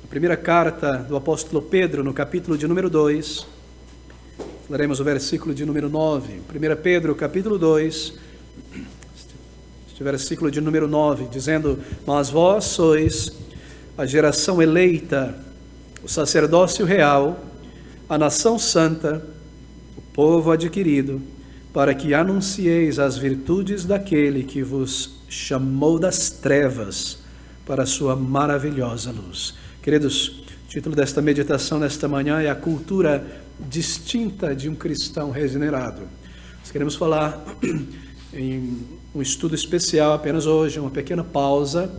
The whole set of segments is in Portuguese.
A primeira carta do apóstolo Pedro, no capítulo de número 2, leremos o versículo de número 9. 1 Pedro, capítulo 2, este versículo de número 9, dizendo: Mas vós sois a geração eleita, o sacerdócio real, a nação santa, o povo adquirido, para que anuncieis as virtudes daquele que vos chamou das trevas para a sua maravilhosa luz. Queridos, o título desta meditação nesta manhã é a cultura distinta de um cristão regenerado. Nós queremos falar em um estudo especial apenas hoje, uma pequena pausa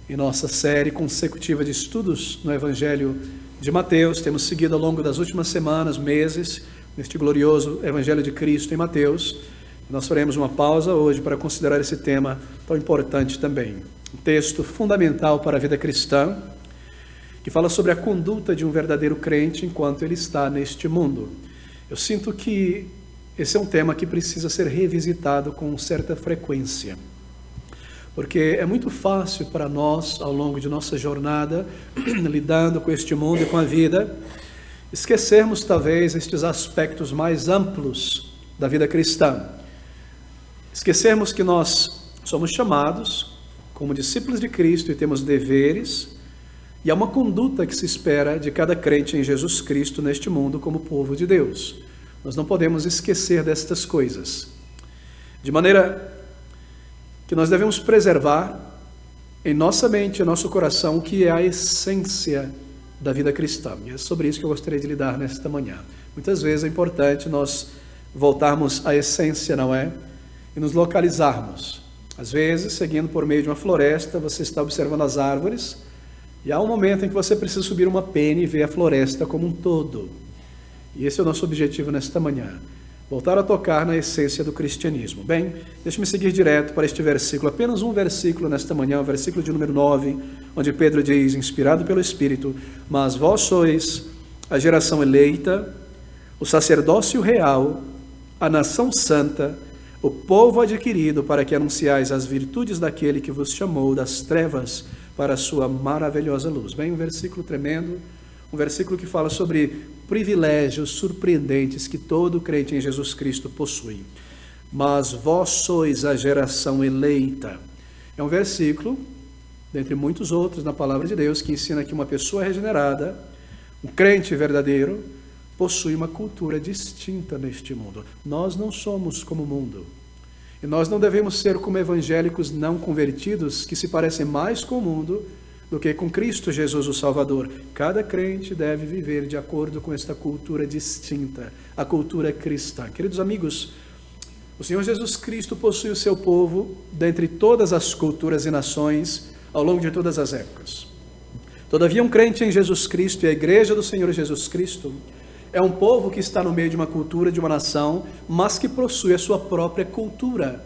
em nossa série consecutiva de estudos no Evangelho de Mateus. Temos seguido ao longo das últimas semanas, meses, neste glorioso Evangelho de Cristo em Mateus. Nós faremos uma pausa hoje para considerar esse tema tão importante também. Um texto fundamental para a vida cristã, que fala sobre a conduta de um verdadeiro crente enquanto ele está neste mundo. Eu sinto que esse é um tema que precisa ser revisitado com certa frequência, porque é muito fácil para nós, ao longo de nossa jornada, lidando com este mundo e com a vida, esquecermos talvez estes aspectos mais amplos da vida cristã. Esquecermos que nós somos chamados como discípulos de Cristo e temos deveres, e há uma conduta que se espera de cada crente em Jesus Cristo neste mundo como povo de Deus. Nós não podemos esquecer destas coisas. De maneira que nós devemos preservar em nossa mente, em nosso coração, o que é a essência da vida cristã. E é sobre isso que eu gostaria de lidar nesta manhã. Muitas vezes é importante nós voltarmos à essência, não é? E nos localizarmos. Às vezes, seguindo por meio de uma floresta, você está observando as árvores, e há um momento em que você precisa subir uma pena e ver a floresta como um todo. E esse é o nosso objetivo nesta manhã. Voltar a tocar na essência do cristianismo. Bem, deixe-me seguir direto para este versículo. Apenas um versículo nesta manhã, o versículo de número 9, onde Pedro diz, inspirado pelo Espírito: Mas vós sois a geração eleita, o sacerdócio real, a nação santa, o povo adquirido, para que anunciais as virtudes daquele que vos chamou das trevas para a sua maravilhosa luz. Bem, um versículo tremendo, um versículo que fala sobre privilégios surpreendentes que todo crente em Jesus Cristo possui. Mas vós sois a geração eleita. É um versículo, dentre muitos outros na palavra de Deus, que ensina que uma pessoa regenerada, um crente verdadeiro, possui uma cultura distinta neste mundo. Nós não somos como o mundo. E nós não devemos ser como evangélicos não convertidos, que se parecem mais com o mundo do que com Cristo Jesus, o Salvador. Cada crente deve viver de acordo com esta cultura distinta, a cultura cristã. Queridos amigos, o Senhor Jesus Cristo possui o seu povo dentre todas as culturas e nações ao longo de todas as épocas. Todavia, um crente em Jesus Cristo e a igreja do Senhor Jesus Cristo é um povo que está no meio de uma cultura, de uma nação, mas que possui a sua própria cultura.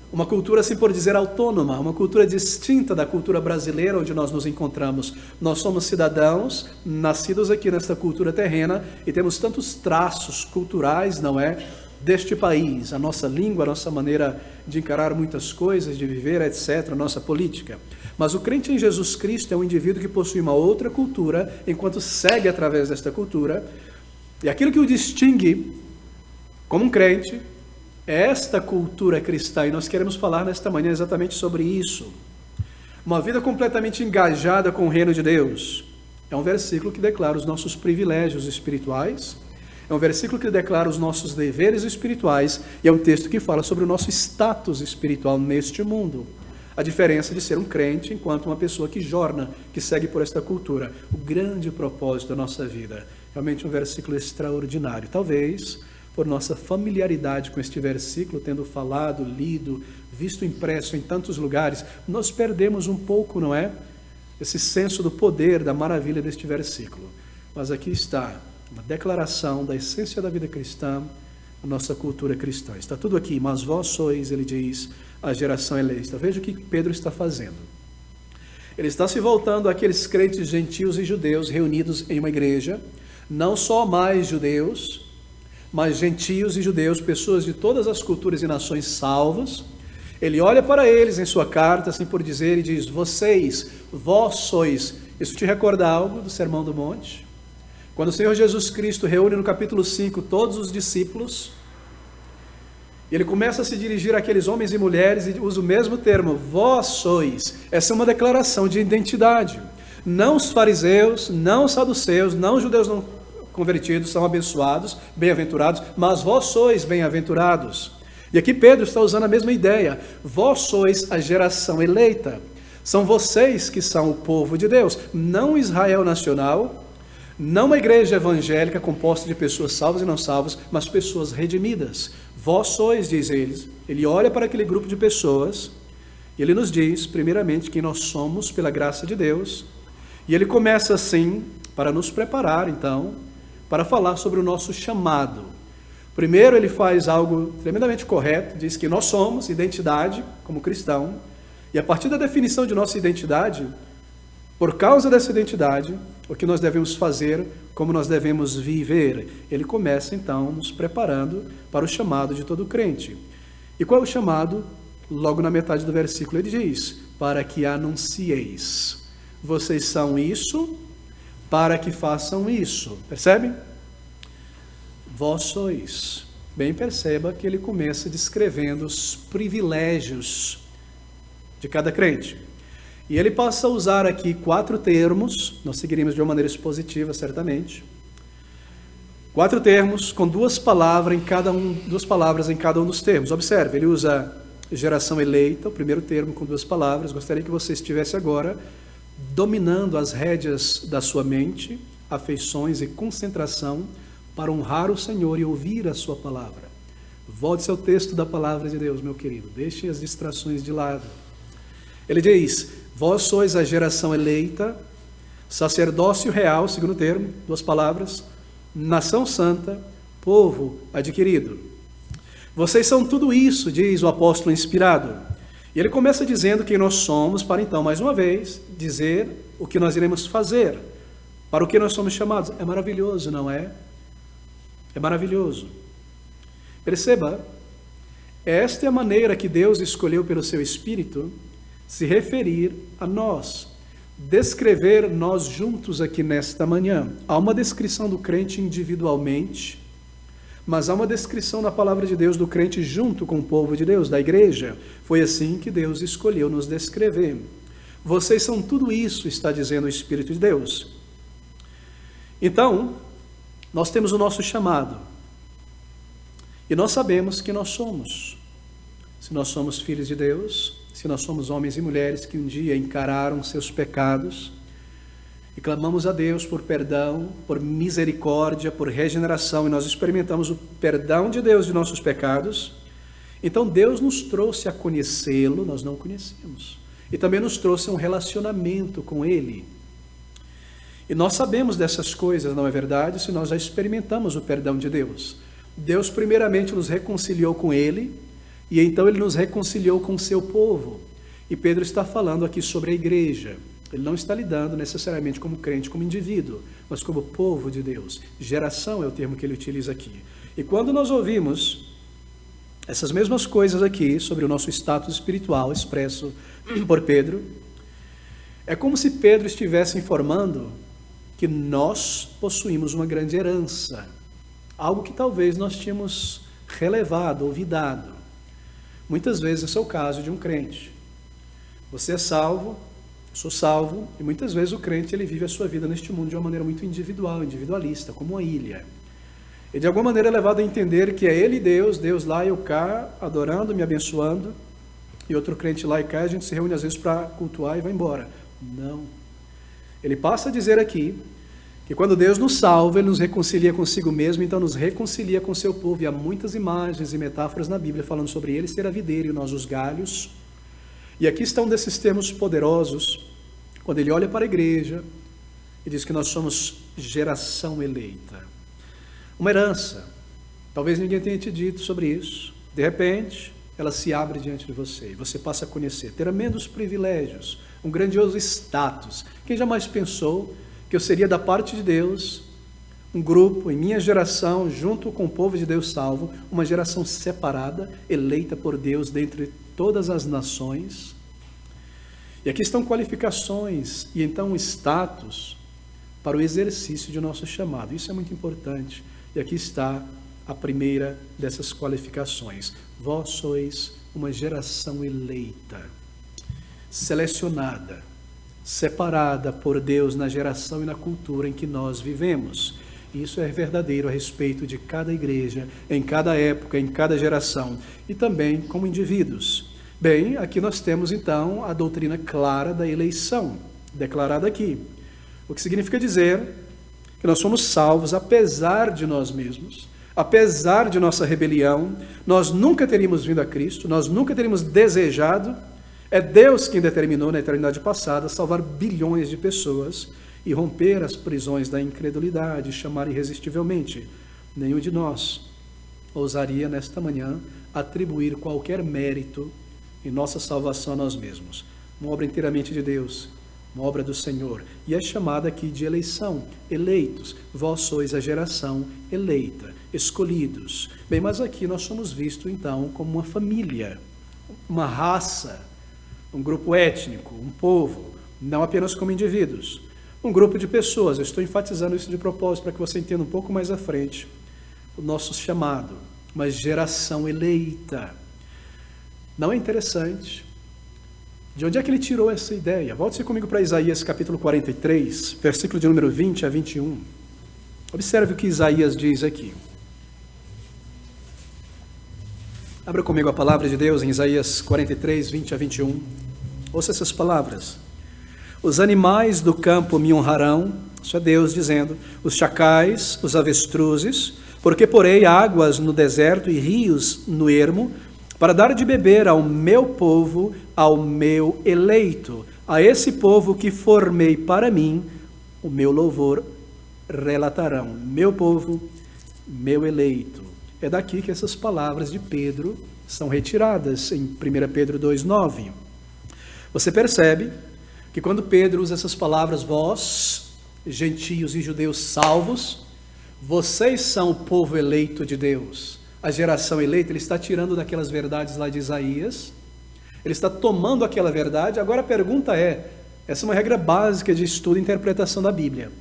Uma cultura, assim por dizer, autônoma, uma cultura distinta da cultura brasileira onde nós nos encontramos. Nós somos cidadãos, nascidos aqui nesta cultura terrena e temos tantos traços culturais, não é? Deste país, a nossa língua, a nossa maneira de encarar muitas coisas, de viver, etc., a nossa política. Mas o crente em Jesus Cristo é um indivíduo que possui uma outra cultura, enquanto segue através desta cultura. E aquilo que o distingue como um crente é esta cultura cristã, e nós queremos falar nesta manhã exatamente sobre isso. Uma vida completamente engajada com o reino de Deus. É um versículo que declara os nossos privilégios espirituais, é um versículo que declara os nossos deveres espirituais, e é um texto que fala sobre o nosso status espiritual neste mundo. A diferença de ser um crente enquanto uma pessoa que jorna, que segue por esta cultura. O grande propósito da nossa vida. Realmente um versículo extraordinário. Talvez, por nossa familiaridade com este versículo, tendo falado, lido, visto impresso em tantos lugares, nós perdemos um pouco, não é? Esse senso do poder, da maravilha deste versículo. Mas aqui está uma declaração da essência da vida cristã, a nossa cultura cristã. Está tudo aqui, mas vós sois, ele diz, a geração eleita. Veja o que Pedro está fazendo. Ele está se voltando àqueles crentes gentios e judeus reunidos em uma igreja, não só mais judeus, mas gentios e judeus, pessoas de todas as culturas e nações salvos. Ele olha para eles em sua carta, assim por dizer, e diz: vós sois. Isso te recorda algo do Sermão do Monte? Quando o Senhor Jesus Cristo reúne no capítulo 5 todos os discípulos, ele começa a se dirigir àqueles homens e mulheres e usa o mesmo termo, vós sois. Essa é uma declaração de identidade. Não os fariseus, não os saduceus, não os judeus não convertidos são abençoados, bem-aventurados, mas vós sois bem-aventurados. E aqui Pedro está usando a mesma ideia. Vós sois a geração eleita. São vocês que são o povo de Deus, não Israel nacional, não uma igreja evangélica composta de pessoas salvas e não salvas, mas pessoas redimidas. Vós sois, diz eles. Ele olha para aquele grupo de pessoas e ele nos diz, primeiramente, que nós somos pela graça de Deus. E ele começa assim, para nos preparar, então, para falar sobre o nosso chamado. Primeiro, ele faz algo tremendamente correto, diz que nós somos identidade como cristão, e a partir da definição de nossa identidade, por causa dessa identidade, o que nós devemos fazer, como nós devemos viver. Ele começa, então, nos preparando para o chamado de todo crente. E qual é o chamado? Logo na metade do versículo ele diz, para que anuncieis. Vocês são isso, para que façam isso. Percebem? Vós sois. Bem, perceba que ele começa descrevendo os privilégios de cada crente. E ele passa a usar aqui 4 termos, nós seguiríamos de uma maneira expositiva, certamente. 4 termos com 2 palavras em cada um dos termos. Observe, ele usa geração eleita, o primeiro termo com 2 palavras. Gostaria que você estivesse agora dominando as rédeas da sua mente, afeições e concentração para honrar o Senhor e ouvir a sua palavra. Volte-se ao texto da palavra de Deus, meu querido. Deixe as distrações de lado. Ele diz, vós sois a geração eleita, sacerdócio real, segundo termo, 2 palavras, nação santa, povo adquirido. Vocês são tudo isso, diz o apóstolo inspirado. E ele começa dizendo quem nós somos, para então, mais uma vez, dizer o que nós iremos fazer, para o que nós somos chamados. É maravilhoso, não é? É maravilhoso. Perceba, esta é a maneira que Deus escolheu pelo seu Espírito se referir a nós, descrever nós juntos aqui nesta manhã. Há uma descrição do crente individualmente, mas há uma descrição na palavra de Deus do crente junto com o povo de Deus, da igreja. Foi assim que Deus escolheu nos descrever. Vocês são tudo isso, está dizendo o Espírito de Deus. Então, nós temos o nosso chamado. E nós sabemos que nós somos. Se nós somos filhos de Deus, se nós somos homens e mulheres que um dia encararam seus pecados e clamamos a Deus por perdão, por misericórdia, por regeneração, e nós experimentamos o perdão de Deus de nossos pecados, então Deus nos trouxe a conhecê-lo, nós não conhecemos, e também nos trouxe um relacionamento com Ele. E nós sabemos dessas coisas, não é verdade? Se nós já experimentamos o perdão de Deus. Deus primeiramente nos reconciliou com Ele, e então Ele nos reconciliou com o seu povo. E Pedro está falando aqui sobre a igreja. Ele não está lidando necessariamente como crente, como indivíduo, mas como povo de Deus. Geração é o termo que ele utiliza aqui. E quando nós ouvimos essas mesmas coisas aqui sobre o nosso status espiritual expresso por Pedro, é como se Pedro estivesse informando que nós possuímos uma grande herança, algo que talvez nós tínhamos relevado, olvidado. Muitas vezes esse é o caso de um crente. Você é salvo, eu sou salvo, e muitas vezes o crente ele vive a sua vida neste mundo de uma maneira muito individual, individualista, como uma ilha. E de alguma maneira é levado a entender que é ele Deus, Deus lá e eu cá, adorando, me abençoando, e outro crente lá e cá, a gente se reúne às vezes para cultuar e vai embora. Não. Ele passa a dizer aqui que quando Deus nos salva, Ele nos reconcilia consigo mesmo, então nos reconcilia com o seu povo. E há muitas imagens e metáforas na Bíblia falando sobre Ele ser a videira e nós os galhos. E aqui está um desses termos poderosos, quando Ele olha para a igreja e diz que nós somos geração eleita. Uma herança. Talvez ninguém tenha te dito sobre isso. De repente, ela se abre diante de você e você passa a conhecer tremendos privilégios, um grandioso status. Quem jamais pensou que eu seria da parte de Deus, um grupo, em minha geração, junto com o povo de Deus salvo, uma geração separada, eleita por Deus dentre todas as nações. E aqui estão qualificações e então status para o exercício de nosso chamado. Isso é muito importante. E aqui está a primeira dessas qualificações. Vós sois uma geração eleita, selecionada, separada por Deus na geração e na cultura em que nós vivemos. Isso é verdadeiro a respeito de cada igreja, em cada época, em cada geração, e também como indivíduos. Bem, aqui nós temos então a doutrina clara da eleição, declarada aqui. O que significa dizer que nós somos salvos apesar de nós mesmos, apesar de nossa rebelião, nós nunca teríamos vindo a Cristo, nós nunca teríamos desejado. É Deus quem determinou na eternidade passada salvar bilhões de pessoas e romper as prisões da incredulidade, chamar irresistivelmente. Nenhum de nós ousaria nesta manhã atribuir qualquer mérito em nossa salvação a nós mesmos. Uma obra inteiramente de Deus, uma obra do Senhor. E é chamada aqui de eleição, eleitos. Vós sois a geração eleita, escolhidos. Bem, mas aqui nós somos vistos então como uma família, uma raça, um grupo étnico, um povo, não apenas como indivíduos. Um grupo de pessoas. Eu estou enfatizando isso de propósito para que você entenda um pouco mais à frente o nosso chamado, uma geração eleita. Não é interessante? De onde é que ele tirou essa ideia? Volte-se comigo para Isaías capítulo 43, versículo de número 20 a 21. Observe o que Isaías diz aqui. Abra comigo a palavra de Deus em Isaías 43, 20 a 21. Ouça essas palavras. Os animais do campo me honrarão, isso é Deus dizendo, os chacais, os avestruzes, porque porei águas no deserto e rios no ermo, para dar de beber ao meu povo, ao meu eleito, a esse povo que formei para mim, o meu louvor relatarão. Meu povo, meu eleito. É daqui que essas palavras de Pedro são retiradas, em 1 Pedro 2,9. Você percebe que quando Pedro usa essas palavras, vós, gentios e judeus salvos, vocês são o povo eleito de Deus, a geração eleita, ele está tirando daquelas verdades lá de Isaías, ele está tomando aquela verdade. Agora a pergunta é, essa é uma regra básica de estudo e interpretação da Bíblia.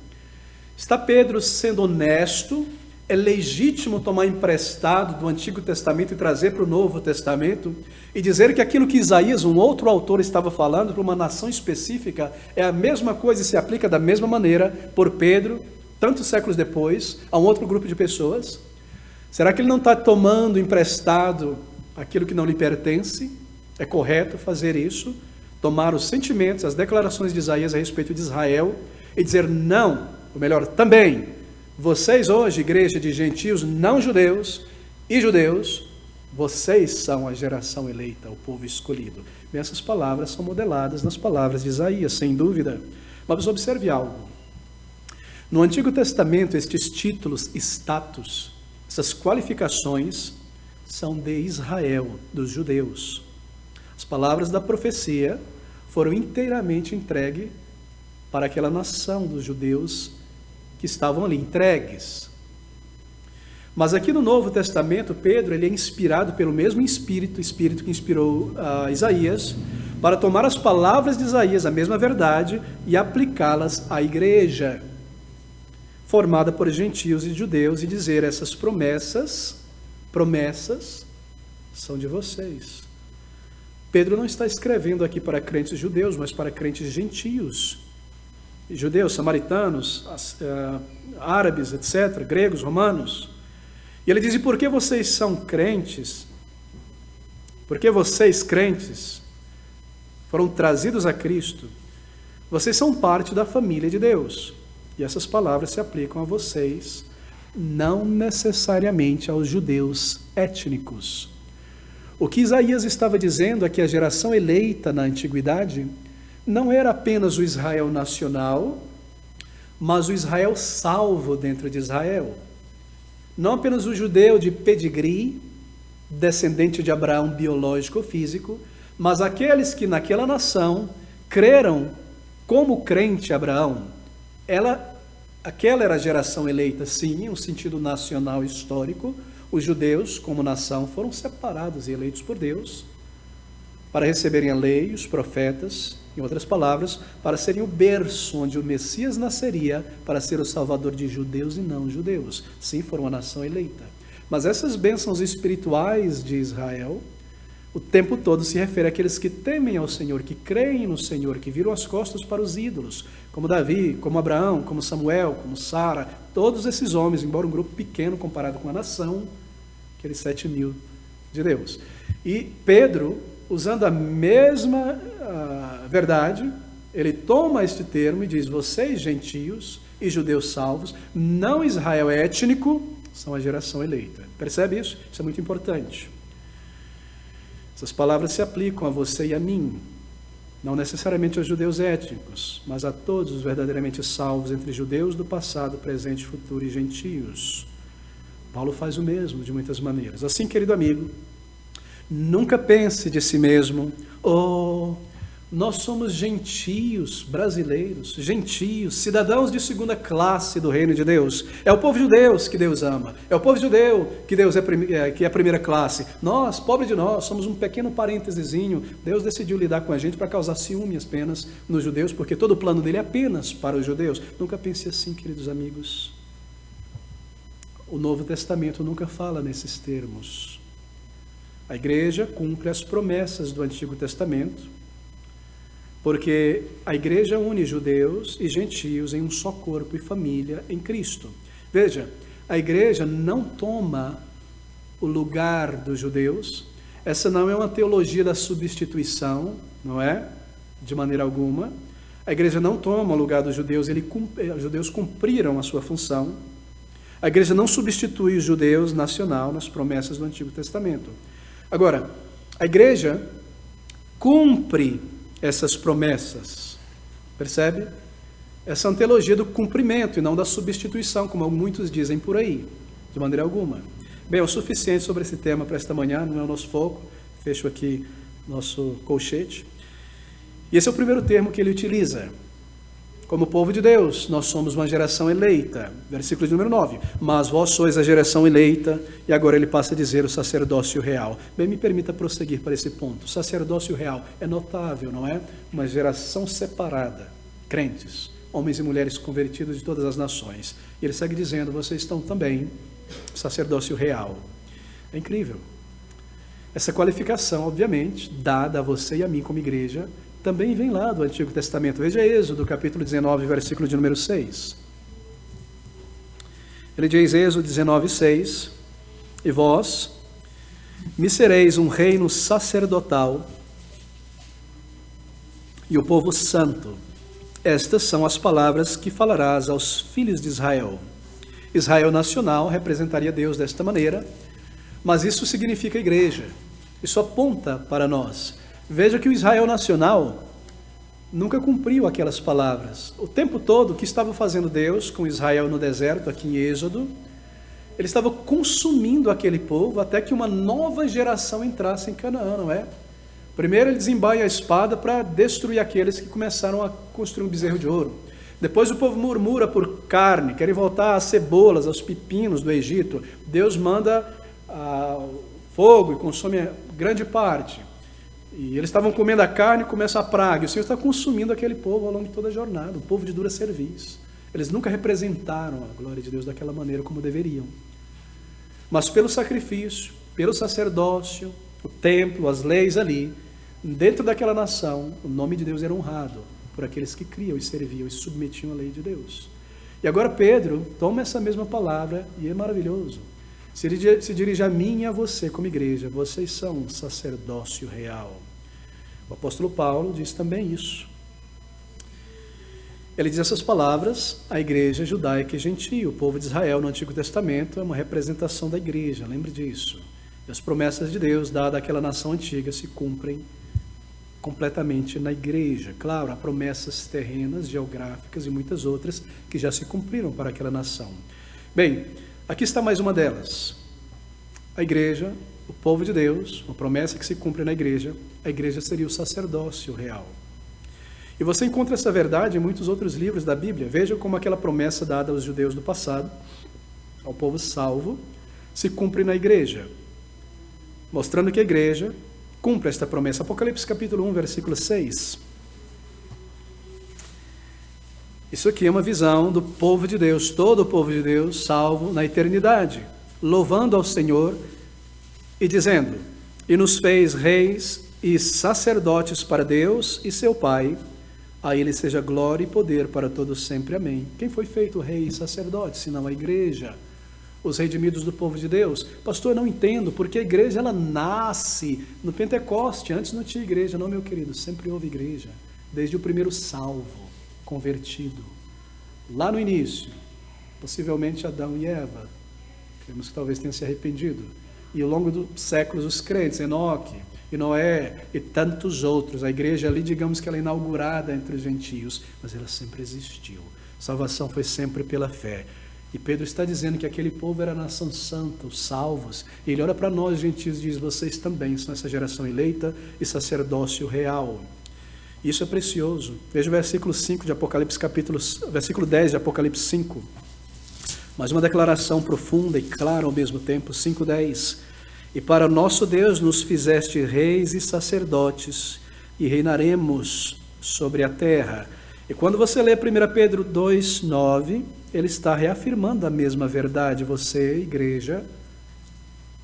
Está Pedro sendo honesto? É legítimo tomar emprestado do Antigo Testamento e trazer para o Novo Testamento e dizer que aquilo que Isaías, um outro autor, estava falando para uma nação específica, é a mesma coisa e se aplica da mesma maneira por Pedro, tantos séculos depois, a um outro grupo de pessoas? Será que ele não está tomando emprestado aquilo que não lhe pertence? É correto fazer isso? Tomar os sentimentos, as declarações de Isaías a respeito de Israel e dizer não, ou melhor, também, vocês hoje, igreja de gentios, não judeus e judeus, vocês são a geração eleita, o povo escolhido. E essas palavras são modeladas nas palavras de Isaías, sem dúvida. Mas observe algo. No Antigo Testamento, estes títulos, status, essas qualificações são de Israel, dos judeus. As palavras da profecia foram inteiramente entregues para aquela nação dos judeus que estavam ali, entregues. Mas aqui no Novo Testamento, Pedro ele é inspirado pelo mesmo Espírito que inspirou Isaías, para tomar as palavras de Isaías, a mesma verdade, e aplicá-las à igreja, formada por gentios e judeus, e dizer, essas promessas são de vocês. Pedro não está escrevendo aqui para crentes judeus, mas para crentes gentios, judeus, samaritanos, árabes, etc., gregos, romanos. E ele diz, e por que vocês são crentes? Porque vocês, crentes, foram trazidos a Cristo. Vocês são parte da família de Deus. E essas palavras se aplicam a vocês, não necessariamente aos judeus étnicos. O que Isaías estava dizendo é que a geração eleita na antiguidade não era apenas o Israel nacional, mas o Israel salvo dentro de Israel. Não apenas o judeu de pedigree, descendente de Abraão biológico ou físico, mas aqueles que naquela nação creram como crente Abraão. Aquela era a geração eleita, sim, em um sentido nacional histórico. Os judeus, como nação, foram separados e eleitos por Deus. para receberem a lei, os profetas, em outras palavras, para serem o berço onde o Messias nasceria para ser o salvador de judeus e não judeus. Sim, foram a nação eleita. Mas essas bênçãos espirituais de Israel, o tempo todo se refere àqueles que temem ao Senhor, que creem no Senhor, que viram as costas para os ídolos, como Davi, como Abraão, como Samuel, como Sara, todos esses homens, embora um grupo pequeno comparado com a nação, aqueles 7.000 de Deus. E Pedro, usando a mesma verdade, ele toma este termo e diz: vocês, gentios e judeus salvos, não Israel étnico, são a geração eleita. Percebe isso? Isso é muito importante. Essas palavras se aplicam a você e a mim, não necessariamente aos judeus étnicos, mas a todos os verdadeiramente salvos entre judeus do passado, presente, futuro e gentios. Paulo faz o mesmo de muitas maneiras. Assim, querido amigo, nunca pense de si mesmo: oh, nós somos gentios brasileiros, gentios, cidadãos de segunda classe do reino de Deus. É o povo judeu que Deus ama. É o povo judeu que Deus que é a primeira classe. Nós, pobre de nós, somos um pequeno parêntesezinho. Deus decidiu lidar com a gente para causar ciúme apenas nos judeus, porque todo o plano dele é apenas para os judeus. Nunca pense assim, queridos amigos. O Novo Testamento nunca fala nesses termos. A igreja cumpre as promessas do Antigo Testamento, porque a igreja une judeus e gentios em um só corpo e família em Cristo. Veja, a igreja não toma o lugar dos judeus. Essa não é uma teologia da substituição, não é? De maneira alguma. A igreja não toma o lugar dos judeus, os judeus cumpriram a sua função. A igreja não substitui os judeus nacional nas promessas do Antigo Testamento. Agora, a igreja cumpre essas promessas, percebe? Essa é uma teologia do cumprimento e não da substituição, como muitos dizem por aí, de maneira alguma. Bem, é o suficiente sobre esse tema para esta manhã, não é o nosso foco. Fecho aqui nosso colchete. E esse é o primeiro termo que ele utiliza. Como povo de Deus, nós somos uma geração eleita. Versículo de número 9. Mas vós sois a geração eleita, e agora ele passa a dizer o sacerdócio real. Bem, me permita prosseguir para esse ponto. O sacerdócio real é notável, não é? Uma geração separada, crentes, homens e mulheres convertidos de todas as nações. E ele segue dizendo: vocês estão também sacerdócio real. É incrível. Essa qualificação, obviamente, dada a você e a mim como igreja, também vem lá do Antigo Testamento. Veja Êxodo, capítulo 19, versículo de número 6. Ele diz, Êxodo 19, 6, e vós me sereis um reino sacerdotal e o povo santo. Estas são as palavras que falarás aos filhos de Israel. Israel nacional representaria Deus desta maneira, mas isso significa igreja. Isso aponta para nós. Veja que o Israel nacional nunca cumpriu aquelas palavras. O tempo todo, o que estava fazendo Deus com Israel no deserto, aqui em Êxodo, ele estava consumindo aquele povo até que uma nova geração entrasse em Canaã, não é? Primeiro ele desembaia a espada para destruir aqueles que começaram a construir um bezerro de ouro. Depois o povo murmura por carne, querem voltar às cebolas, aos pepinos do Egito. Deus manda fogo e consome grande parte. E eles estavam comendo a carne e começa a praga. E o Senhor está consumindo aquele povo ao longo de toda a jornada, um povo de dura cerviz. Eles nunca representaram a glória de Deus daquela maneira como deveriam. Mas pelo sacrifício, pelo sacerdócio, o templo, as leis ali, dentro daquela nação, o nome de Deus era honrado por aqueles que criam e serviam e se submetiam à lei de Deus. E agora Pedro toma essa mesma palavra e é maravilhoso. Se dirige a mim e a você como igreja. Vocês são um sacerdócio real. O apóstolo Paulo diz também isso. Ele diz essas palavras à igreja judaica e gentia. O povo de Israel no Antigo Testamento é uma representação da igreja, lembre disso. E as promessas de Deus dadas àquela nação antiga se cumprem completamente na igreja. Claro, há promessas terrenas, geográficas e muitas outras que já se cumpriram para aquela nação. Bem, aqui está mais uma delas. A igreja, o povo de Deus, uma promessa que se cumpre na igreja, a igreja seria o sacerdócio real. E você encontra essa verdade em muitos outros livros da Bíblia. Veja como aquela promessa dada aos judeus do passado, ao povo salvo, se cumpre na igreja. Mostrando que a igreja cumpre esta promessa. Apocalipse capítulo 1, versículo 6. Isso aqui é uma visão do povo de Deus, todo o povo de Deus, salvo na eternidade, louvando ao Senhor e dizendo: e nos fez reis e sacerdotes para Deus e seu Pai, a Ele seja glória e poder para todos sempre. Amém. Quem foi feito rei e sacerdote, senão a igreja? Os redimidos do povo de Deus. Pastor, eu não entendo, porque a igreja ela nasce no Pentecoste. Antes não tinha igreja, não, meu querido, sempre houve igreja. Desde o primeiro salvo, convertido. Lá no início, possivelmente Adão e Eva. Cremos que talvez tenham se arrependido. E ao longo dos séculos, os crentes, Enoque e Noé e tantos outros. A igreja ali, digamos que ela é inaugurada entre os gentios, mas ela sempre existiu. Salvação foi sempre pela fé. E Pedro está dizendo que aquele povo era a nação santa, os salvos. E ele olha para nós, gentios, e diz: vocês também são essa geração eleita e sacerdócio real. Isso é precioso. Veja o versículo 5 de Apocalipse, versículo 10 de Apocalipse 5. Mais uma declaração profunda e clara ao mesmo tempo. 5:10. E para nosso Deus nos fizeste reis e sacerdotes, e reinaremos sobre a terra. E quando você lê 1 Pedro 2:9, ele está reafirmando a mesma verdade. Você, igreja,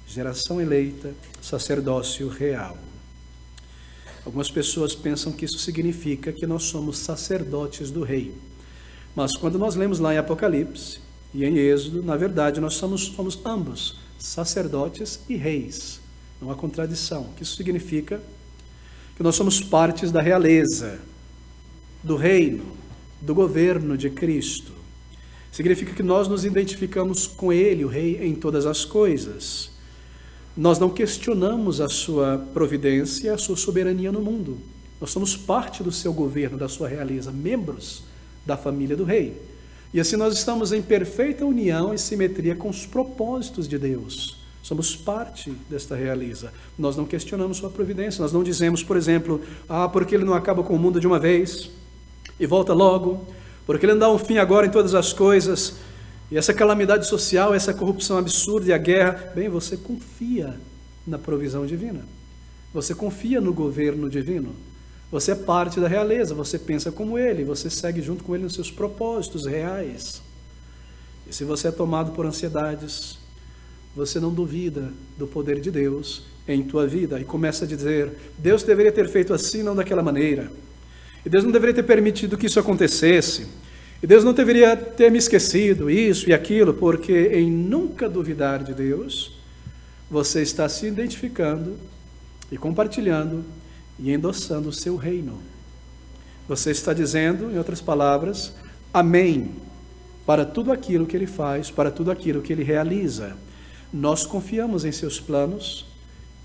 geração eleita, sacerdócio real. Algumas pessoas pensam que isso significa que nós somos sacerdotes do rei. Mas quando nós lemos lá em Apocalipse e em Êxodo, na verdade nós somos ambos, sacerdotes e reis. Não há contradição. O que isso significa? Que nós somos partes da realeza, do reino, do governo de Cristo. Significa que nós nos identificamos com Ele, o Rei, em todas as coisas. Nós não questionamos a sua providência, a sua soberania no mundo. Nós somos parte do seu governo, da sua realeza, membros da família do Rei. E assim nós estamos em perfeita união e simetria com os propósitos de Deus. Somos parte desta realeza. Nós não questionamos sua providência. Nós não dizemos, por exemplo, porque Ele não acaba com o mundo de uma vez e volta logo, porque Ele não dá um fim agora em todas as coisas, e essa calamidade social, essa corrupção absurda e a guerra. Bem, você confia na provisão divina. Você confia no governo divino. Você é parte da realeza, você pensa como Ele, você segue junto com Ele nos seus propósitos reais. E se você é tomado por ansiedades, você não duvida do poder de Deus em tua vida e começa a dizer: Deus deveria ter feito assim, não daquela maneira. E Deus não deveria ter permitido que isso acontecesse. E Deus não deveria ter me esquecido isso e aquilo, porque em nunca duvidar de Deus, você está se identificando e compartilhando e endossando o seu reino. Você está dizendo, em outras palavras, amém para tudo aquilo que Ele faz, para tudo aquilo que Ele realiza. Nós confiamos em seus planos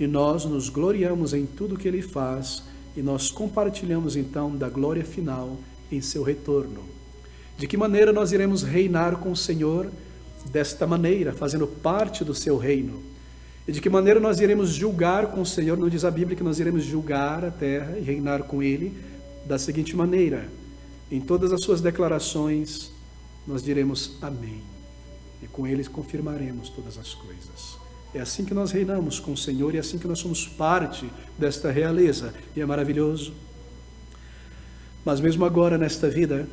e nós nos gloriamos em tudo que Ele faz e nós compartilhamos então da glória final em seu retorno. De que maneira nós iremos reinar com o Senhor? Desta maneira, fazendo parte do seu reino. E de que maneira nós iremos julgar com o Senhor? Não diz a Bíblia que nós iremos julgar a terra e reinar com Ele? Da seguinte maneira: em todas as suas declarações nós diremos amém. E com Ele confirmaremos todas as coisas. É assim que nós reinamos com o Senhor e é assim que nós somos parte desta realeza. E é maravilhoso. Mas mesmo agora nesta vida,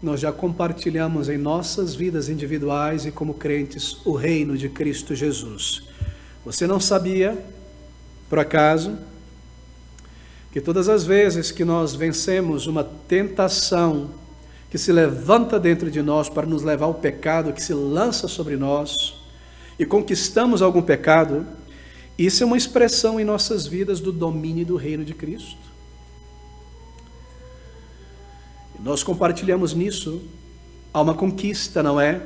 nós já compartilhamos em nossas vidas individuais e como crentes o reino de Cristo Jesus. Você não sabia, por acaso, que todas as vezes que nós vencemos uma tentação que se levanta dentro de nós para nos levar ao pecado, que se lança sobre nós, e conquistamos algum pecado, isso é uma expressão em nossas vidas do domínio do reino de Cristo. E nós compartilhamos nisso. Há uma conquista, não é?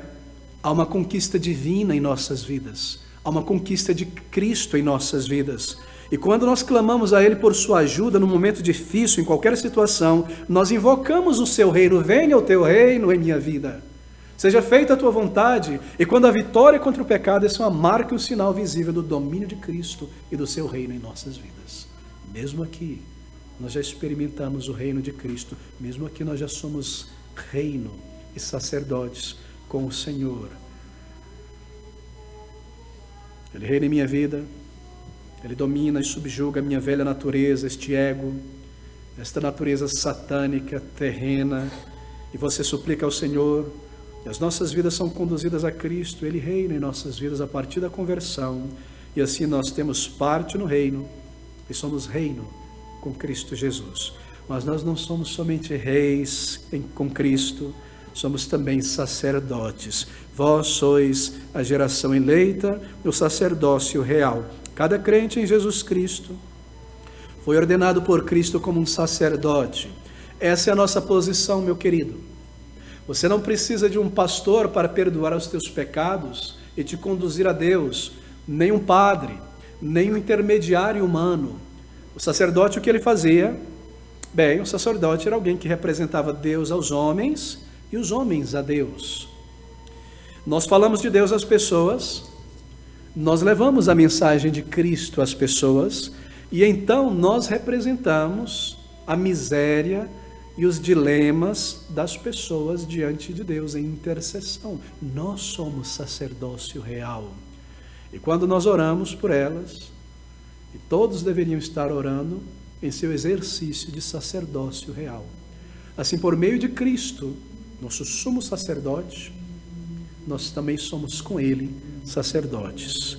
Há uma conquista divina em nossas vidas. Há uma conquista de Cristo em nossas vidas. E quando nós clamamos a Ele por sua ajuda no momento difícil, em qualquer situação, nós invocamos o seu reino. Venha o teu reino em minha vida. Seja feita a tua vontade. E quando a vitória contra o pecado, isso é uma marca e um sinal visível do domínio de Cristo e do seu reino em nossas vidas. Mesmo aqui, nós já experimentamos o reino de Cristo. Mesmo aqui, nós já somos reino e sacerdotes com o Senhor. Ele reina em minha vida, Ele domina e subjuga a minha velha natureza, este ego, esta natureza satânica, terrena. E você suplica ao Senhor, e as nossas vidas são conduzidas a Cristo. Ele reina em nossas vidas a partir da conversão. E assim nós temos parte no reino, e somos reino com Cristo Jesus. Mas nós não somos somente reis com Cristo, somos também sacerdotes. Vós sois a geração eleita, o sacerdócio real. Cada crente em Jesus Cristo foi ordenado por Cristo como um sacerdote. Essa é a nossa posição, meu querido. Você não precisa de um pastor para perdoar os teus pecados e te conduzir a Deus, nem um padre, nem um intermediário humano. O sacerdote, o que ele fazia? Bem, o sacerdote era alguém que representava Deus aos homens e os homens a Deus. Nós falamos de Deus às pessoas, nós levamos a mensagem de Cristo às pessoas, e então nós representamos a miséria e os dilemas das pessoas diante de Deus em intercessão. Nós somos sacerdócio real. E quando nós oramos por elas, e todos deveriam estar orando em seu exercício de sacerdócio real. Assim, por meio de Cristo, nosso sumo sacerdote, nós também somos com ele sacerdotes.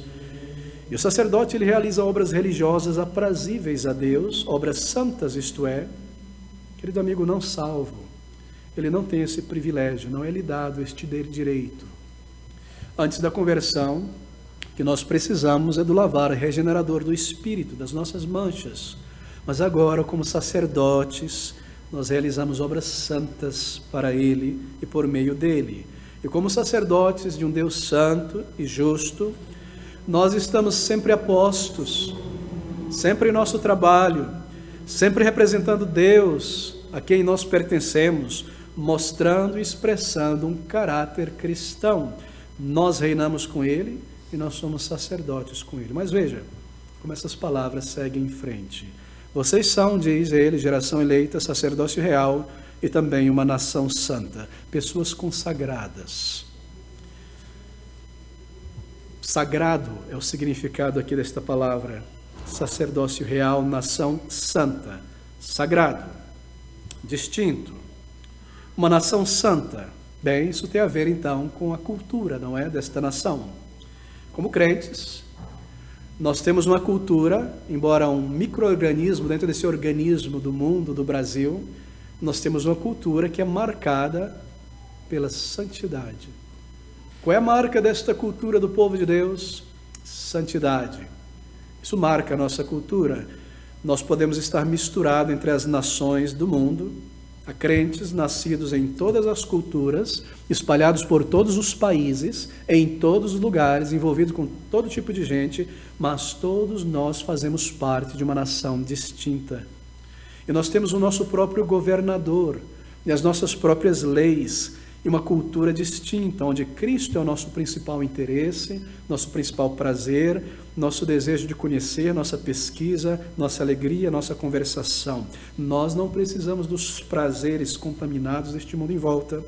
E o sacerdote, ele realiza obras religiosas aprazíveis a Deus, obras santas, isto é, querido amigo, não salvo. Ele não tem esse privilégio, não é lhe dado este direito. Antes da conversão, o que nós precisamos é do lavar regenerador do Espírito, das nossas manchas. Mas agora, como sacerdotes, nós realizamos obras santas para Ele e por meio dEle. E como sacerdotes de um Deus santo e justo, nós estamos sempre apostos, sempre em nosso trabalho, sempre representando Deus, a quem nós pertencemos, mostrando e expressando um caráter cristão. Nós reinamos com Ele e nós somos sacerdotes com Ele. Mas veja como essas palavras seguem em frente. Vocês são, diz ele, geração eleita, sacerdócio real e também uma nação santa, pessoas consagradas. Sagrado é o significado aqui desta palavra. Sacerdócio real, nação santa. Sagrado, distinto. Uma nação santa. Bem, isso tem a ver então com a cultura, não é? Desta nação. Como crentes, nós temos uma cultura, embora um micro-organismo dentro desse organismo do mundo, do Brasil, nós temos uma cultura que é marcada pela santidade. Qual é a marca desta cultura do povo de Deus? Santidade. Isso marca a nossa cultura. Nós podemos estar misturados entre as nações do mundo, há crentes nascidos em todas as culturas, espalhados por todos os países, em todos os lugares, envolvidos com todo tipo de gente, mas todos nós fazemos parte de uma nação distinta. E nós temos o nosso próprio governador, e as nossas próprias leis, e uma cultura distinta, onde Cristo é o nosso principal interesse, nosso principal prazer, nosso desejo de conhecer, nossa pesquisa, nossa alegria, nossa conversação. Nós não precisamos dos prazeres contaminados deste mundo em volta.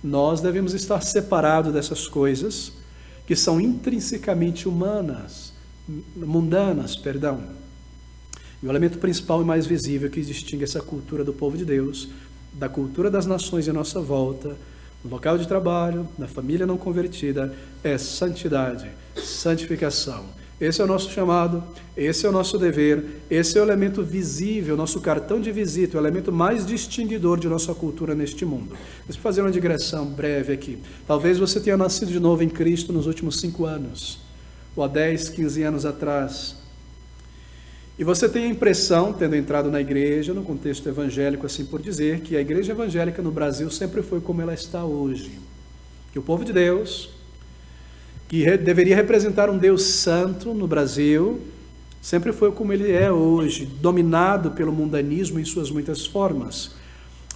Nós devemos estar separados dessas coisas que são intrinsecamente mundanas. E o elemento principal e mais visível que distingue essa cultura do povo de Deus da cultura das nações em nossa volta, no local de trabalho, na família não convertida, é santidade, santificação. Esse é o nosso chamado, esse é o nosso dever, esse é o elemento visível, nosso cartão de visita, o elemento mais distinguidor de nossa cultura neste mundo. Deixa eu fazer uma digressão breve aqui. Talvez você tenha nascido de novo em Cristo nos últimos 5 anos, ou há 10, 15 anos atrás. E você tem a impressão, tendo entrado na igreja, no contexto evangélico, assim por dizer, que a igreja evangélica no Brasil sempre foi como ela está hoje. Que o povo de Deus, que deveria representar um Deus santo no Brasil, sempre foi como ele é hoje, dominado pelo mundanismo em suas muitas formas,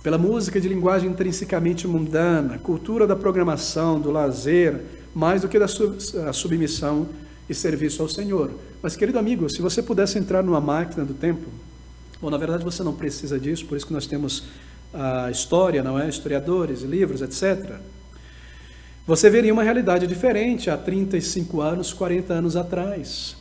pela música de linguagem intrinsecamente mundana, cultura da programação, do lazer, mais do que da submissão e serviço ao Senhor. Mas, querido amigo, se você pudesse entrar numa máquina do tempo, bom, na verdade você não precisa disso, por isso que nós temos a história, não é? Historiadores, livros, etc. Você veria uma realidade diferente há 35 anos, 40 anos atrás.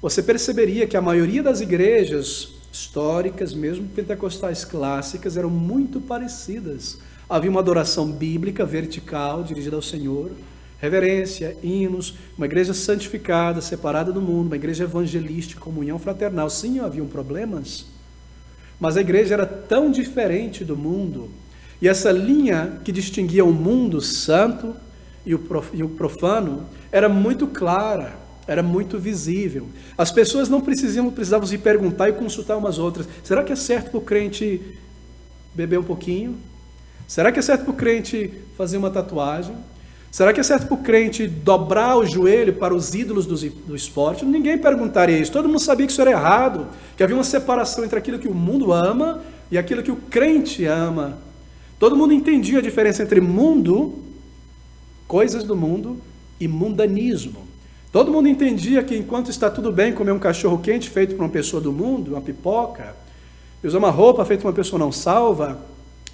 você perceberia que a maioria das igrejas históricas, mesmo pentecostais clássicas, eram muito parecidas. Havia uma adoração bíblica vertical dirigida ao Senhor, reverência, hinos, uma igreja santificada, separada do mundo, uma igreja evangelística, comunhão fraternal. Sim, haviam problemas, mas a igreja era tão diferente do mundo, e essa linha que distinguia o mundo santo e o profano era muito clara, era muito visível. As pessoas não precisavam se perguntar e consultar umas outras. Será que é certo para o crente beber um pouquinho? Será que é certo para o crente fazer uma tatuagem? Será que é certo para o crente dobrar o joelho para os ídolos do esporte? Ninguém perguntaria isso. Todo mundo sabia que isso era errado, que havia uma separação entre aquilo que o mundo ama e aquilo que o crente ama. Todo mundo entendia a diferença entre mundo, coisas do mundo, e mundanismo. Todo mundo entendia que enquanto está tudo bem comer um cachorro quente feito por uma pessoa do mundo, uma pipoca, e usar uma roupa feita por uma pessoa não salva,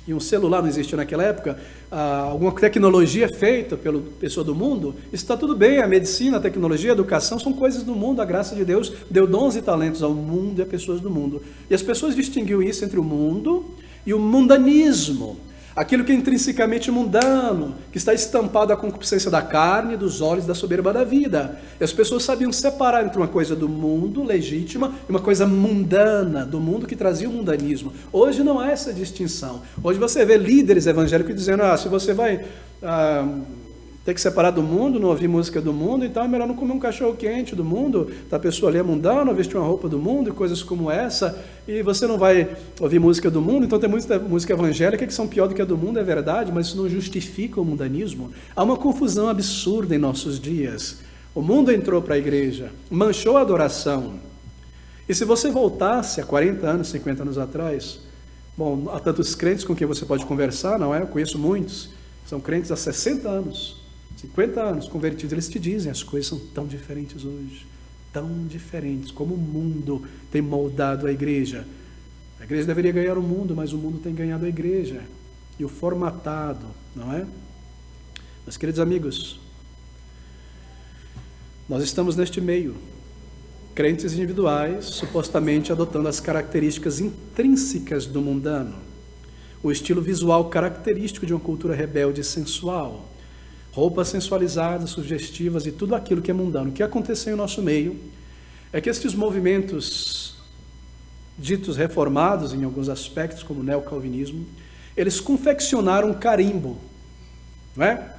e um celular não existia naquela época, alguma tecnologia feita pela pessoa do mundo, isso está tudo bem. A medicina, a tecnologia, a educação são coisas do mundo. A graça de Deus deu dons e talentos ao mundo e a pessoas do mundo. E as pessoas distinguiam isso entre o mundo e o mundanismo. Aquilo que é intrinsecamente mundano, que está estampado à concupiscência da carne, dos olhos, da soberba da vida. E as pessoas sabiam separar entre uma coisa do mundo, legítima, e uma coisa mundana, do mundo que trazia o mundanismo. Hoje não há essa distinção. Hoje você vê líderes evangélicos dizendo, se você vai ter que separar do mundo, não ouvir música do mundo, então é melhor não comer um cachorro quente do mundo, a pessoa ali é mundana, vestir uma roupa do mundo e coisas como essa, e você não vai ouvir música do mundo, então tem muita música evangélica que são pior do que a do mundo, é verdade, mas isso não justifica o mundanismo. Há uma confusão absurda em nossos dias. O mundo entrou para a igreja, manchou a adoração. E se você voltasse a 40 anos, 50 anos atrás, bom, há tantos crentes com quem você pode conversar, não é? Eu conheço muitos, são crentes há 60 anos, 50 anos convertidos, eles te dizem, as coisas são tão diferentes hoje, tão diferentes, como o mundo tem moldado a igreja. A igreja deveria ganhar o mundo, mas o mundo tem ganhado a igreja, e o formatado, não é? Meus queridos amigos, nós estamos neste meio, crentes individuais, supostamente adotando as características intrínsecas do mundano, o estilo visual característico de uma cultura rebelde e sensual, roupas sensualizadas, sugestivas e tudo aquilo que é mundano. O que aconteceu em nosso meio é que estes movimentos ditos reformados em alguns aspectos, como o neocalvinismo, eles confeccionaram um carimbo, não é?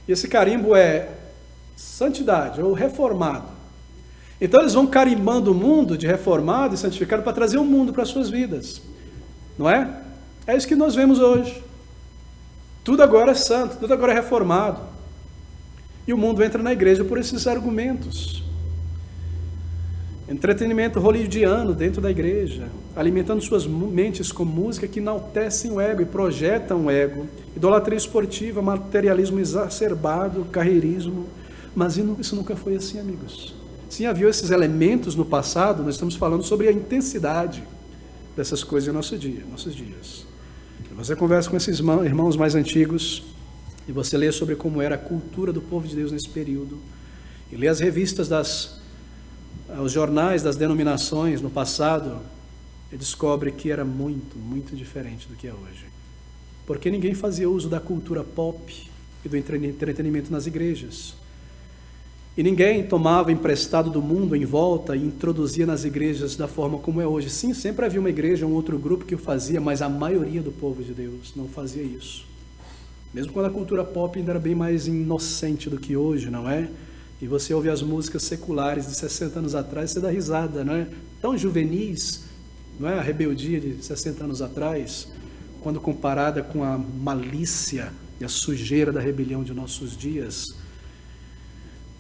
E esse carimbo é santidade, ou reformado. Então eles vão carimbando o mundo de reformado e santificado para trazer o mundo para as suas vidas, não é? É isso que nós vemos hoje. Tudo agora é santo, tudo agora é reformado. E o mundo entra na igreja por esses argumentos. Entretenimento hollywoodiano dentro da igreja, alimentando suas mentes com música que enaltecem o ego e projetam o ego. Idolatria esportiva, materialismo exacerbado, carreirismo. Mas isso nunca foi assim, amigos. Sim, havia esses elementos no passado, nós estamos falando sobre a intensidade dessas coisas em nossos dias. Você conversa com esses irmãos mais antigos, e você lê sobre como era a cultura do povo de Deus nesse período, e lê as revistas, os jornais das denominações no passado, e descobre que era muito, muito diferente do que é hoje. Porque ninguém fazia uso da cultura pop e do entretenimento nas igrejas. E ninguém tomava emprestado do mundo em volta e introduzia nas igrejas da forma como é hoje. Sim, sempre havia uma igreja, um outro grupo que o fazia, mas a maioria do povo de Deus não fazia isso. Mesmo quando a cultura pop ainda era bem mais inocente do que hoje, não é? E você ouve as músicas seculares de 60 anos atrás, você dá risada, não é? Tão juvenis, não é? A rebeldia de 60 anos atrás, quando comparada com a malícia e a sujeira da rebelião de nossos dias.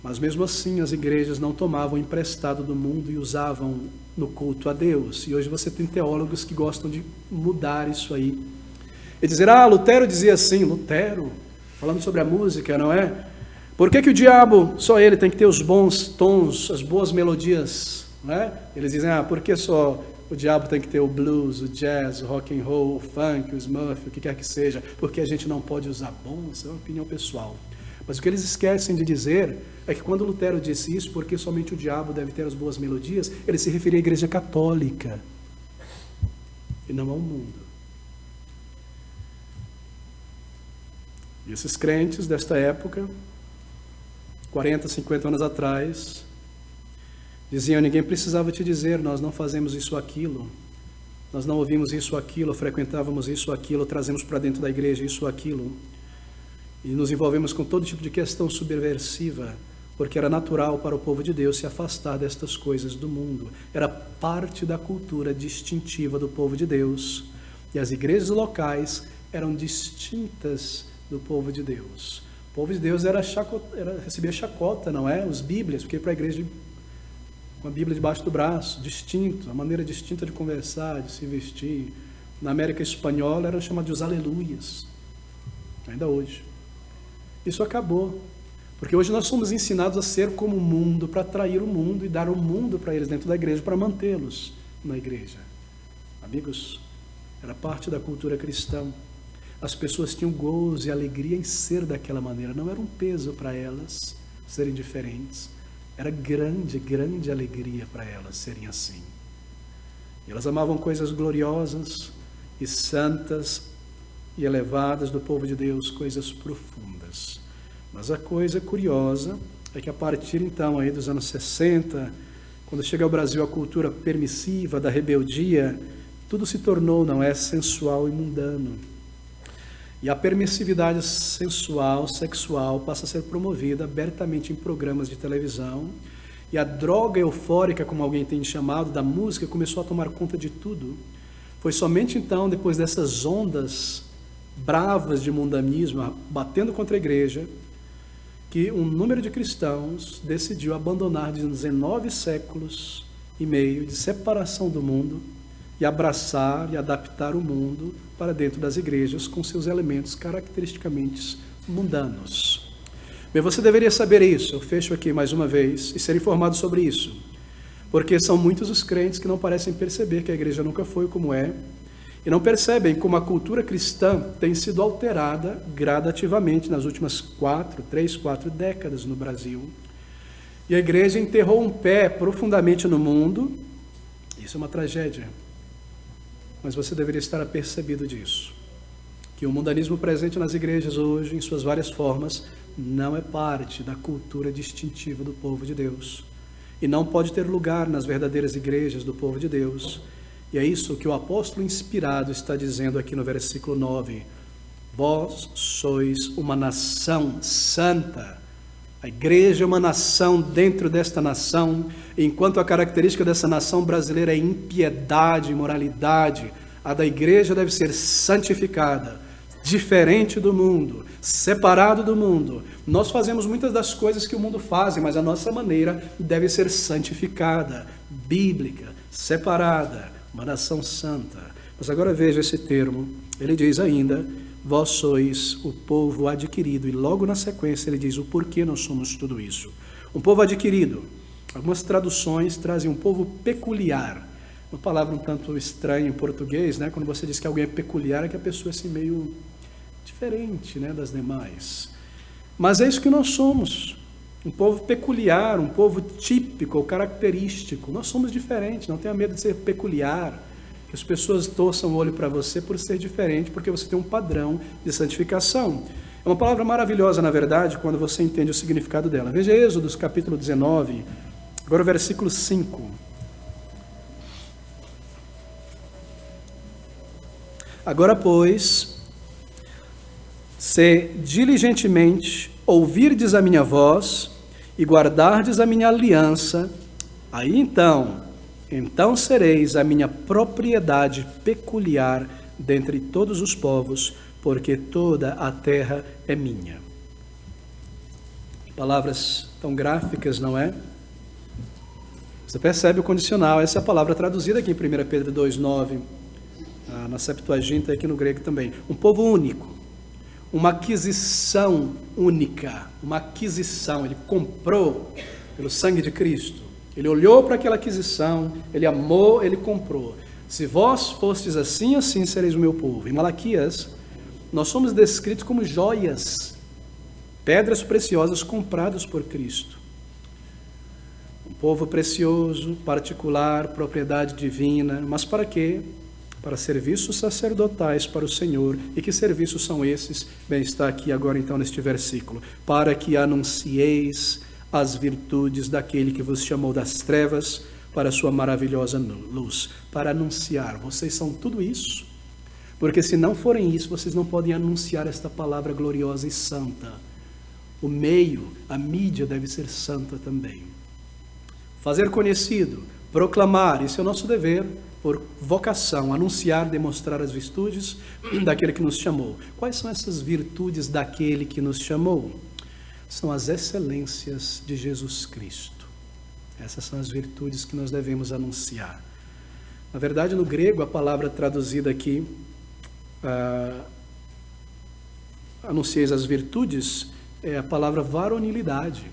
Mas mesmo assim, as igrejas não tomavam emprestado do mundo e usavam no culto a Deus. E hoje você tem teólogos que gostam de mudar isso aí. E dizer, Lutero dizia assim, Lutero, falando sobre a música, não é? Por que o diabo, só ele tem que ter os bons tons, as boas melodias, não é? Eles dizem, por que só o diabo tem que ter o blues, o jazz, o rock and roll, o funk, o smurf, o que quer que seja? Porque a gente não pode usar bom, isso é uma opinião pessoal. Mas o que eles esquecem de dizer é que quando Lutero disse isso, porque somente o diabo deve ter as boas melodias, ele se referia à Igreja Católica e não ao mundo. E esses crentes desta época, 40, 50 anos atrás, diziam: ninguém precisava te dizer, nós não fazemos isso ou aquilo, nós não ouvimos isso ou aquilo, frequentávamos isso ou aquilo, trazemos para dentro da igreja isso ou aquilo, e nos envolvemos com todo tipo de questão subversiva, porque era natural para o povo de Deus se afastar destas coisas do mundo. Era parte da cultura distintiva do povo de Deus, e as igrejas locais eram distintas do povo de Deus. O povo de Deus recebia chacota, não é? Os bíblias, porque para a igreja com a Bíblia debaixo do braço, distinto, a maneira distinta de conversar, de se vestir. Na América Espanhola eram chamados de os aleluias, ainda hoje. Isso acabou, porque hoje nós somos ensinados a ser como o mundo, para atrair o mundo e dar o mundo para eles dentro da igreja, para mantê-los na igreja. Amigos, era parte da cultura cristã. As pessoas tinham gozo e alegria em ser daquela maneira, não era um peso para elas serem diferentes. Era grande, grande alegria para elas serem assim. E elas amavam coisas gloriosas e santas e elevadas do povo de Deus, coisas profundas. Mas a coisa curiosa é que a partir então aí dos anos 60, quando chega ao Brasil a cultura permissiva da rebeldia, tudo se tornou, não é, sensual e mundano. E a permissividade sensual, sexual, passa a ser promovida abertamente em programas de televisão. E a droga eufórica, como alguém tem chamado, da música, começou a tomar conta de tudo. Foi somente então, depois dessas ondas bravas de mundanismo, batendo contra a igreja, que um número de cristãos decidiu abandonar 19 séculos e meio de separação do mundo e abraçar e adaptar o mundo para dentro das igrejas com seus elementos caracteristicamente mundanos. Bem, você deveria saber isso, eu fecho aqui mais uma vez, e ser informado sobre isso, porque são muitos os crentes que não parecem perceber que a igreja nunca foi como é, e não percebem como a cultura cristã tem sido alterada gradativamente nas últimas 3, 4 décadas no Brasil. E a igreja enterrou um pé profundamente no mundo. Isso é uma tragédia. Mas você deveria estar apercebido disso, que o mundanismo presente nas igrejas hoje, em suas várias formas, não é parte da cultura distintiva do povo de Deus, e não pode ter lugar nas verdadeiras igrejas do povo de Deus. E é isso que o apóstolo inspirado está dizendo aqui no versículo 9: vós sois uma nação santa. A igreja é uma nação dentro desta nação, enquanto a característica dessa nação brasileira é impiedade, imoralidade, a da igreja deve ser santificada, diferente do mundo, separado do mundo. Nós fazemos muitas das coisas que o mundo faz, mas a nossa maneira deve ser santificada, bíblica, separada, uma nação santa. Mas agora veja esse termo, ele diz ainda: vós sois o povo adquirido, e logo na sequência ele diz o porquê nós somos tudo isso. Um povo adquirido. Algumas traduções trazem um povo peculiar. Uma palavra um tanto estranha em português, né? Quando você diz que alguém é peculiar, é que a pessoa é assim meio diferente, né, das demais. Mas é isso que nós somos. Um povo peculiar, um povo típico ou característico. Nós somos diferentes, não tenha medo de ser peculiar. Que as pessoas torçam o olho para você por ser diferente, porque você tem um padrão de santificação. É uma palavra maravilhosa, na verdade, quando você entende o significado dela. Veja Êxodo, capítulo 19, agora o versículo 5. Agora, pois, se diligentemente ouvirdes a minha voz e guardardes a minha aliança, aí então sereis a minha propriedade peculiar dentre todos os povos, porque toda a terra é minha. Palavras tão gráficas, não é? Você percebe o condicional, essa é a palavra traduzida aqui em 1 Pedro 2,9, na Septuaginta e aqui no grego também. Um povo único, uma aquisição única, uma aquisição, ele comprou pelo sangue de Cristo. Ele olhou para aquela aquisição, ele amou, ele comprou. Se vós fostes assim, assim sereis o meu povo. Em Malaquias, nós somos descritos como joias. pedras preciosas compradas por Cristo. Um povo precioso, particular, propriedade divina, mas para quê? Para serviços sacerdotais para o Senhor. E que serviços são esses? Bem, está aqui agora então neste versículo. Para que anuncieis as virtudes daquele que vos chamou das trevas para a sua maravilhosa luz. Para anunciar, vocês são tudo isso. Porque se não forem isso, vocês não podem anunciar esta palavra gloriosa e santa. O meio, a mídia deve ser santa também. Fazer conhecido, proclamar, isso é o nosso dever, por vocação, anunciar, demonstrar as virtudes daquele que nos chamou. Quais são essas virtudes daquele que nos chamou? São as excelências de Jesus Cristo. Essas são as virtudes que nós devemos anunciar. Na verdade, no grego, a palavra traduzida aqui, anuncieis as virtudes, é a palavra varonilidade.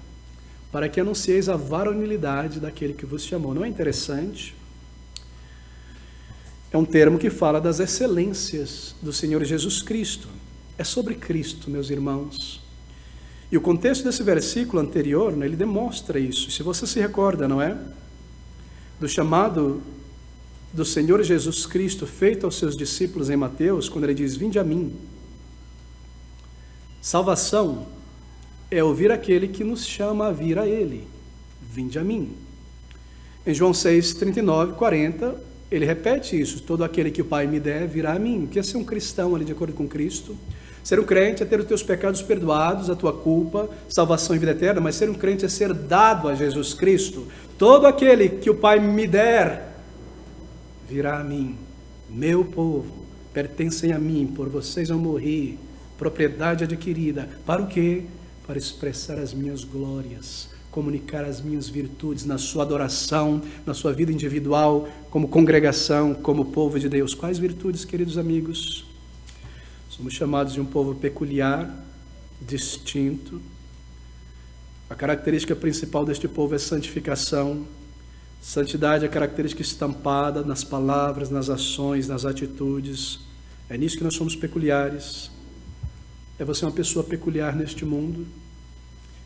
Para que anuncieis a varonilidade daquele que vos chamou. Não é interessante? É um termo que fala das excelências do Senhor Jesus Cristo. É sobre Cristo, meus irmãos. E o contexto desse versículo anterior, né, ele demonstra isso. Se você se recorda, não é? Do chamado do Senhor Jesus Cristo feito aos seus discípulos em Mateus, quando ele diz, vinde a mim. Salvação é ouvir aquele que nos chama a vir a ele. Vinde a mim. Em João 6, 39, 40, ele repete isso. Todo aquele que o Pai me der, virá a mim. O que é ser um cristão ali de acordo com Cristo? Ser um crente é ter os teus pecados perdoados, a tua culpa, salvação e vida eterna, mas ser um crente é ser dado a Jesus Cristo. Todo aquele que o Pai me der, virá a mim. Meu povo, pertencem a mim, por vocês eu morri, propriedade adquirida. Para o quê? Para expressar as minhas glórias, comunicar as minhas virtudes na sua adoração, na sua vida individual, como congregação, como povo de Deus. Quais virtudes, queridos amigos? Somos chamados de um povo peculiar, distinto. A característica principal deste povo é santificação. Santidade é a característica estampada nas palavras, nas ações, nas atitudes. É nisso que nós somos peculiares. É você uma pessoa peculiar neste mundo.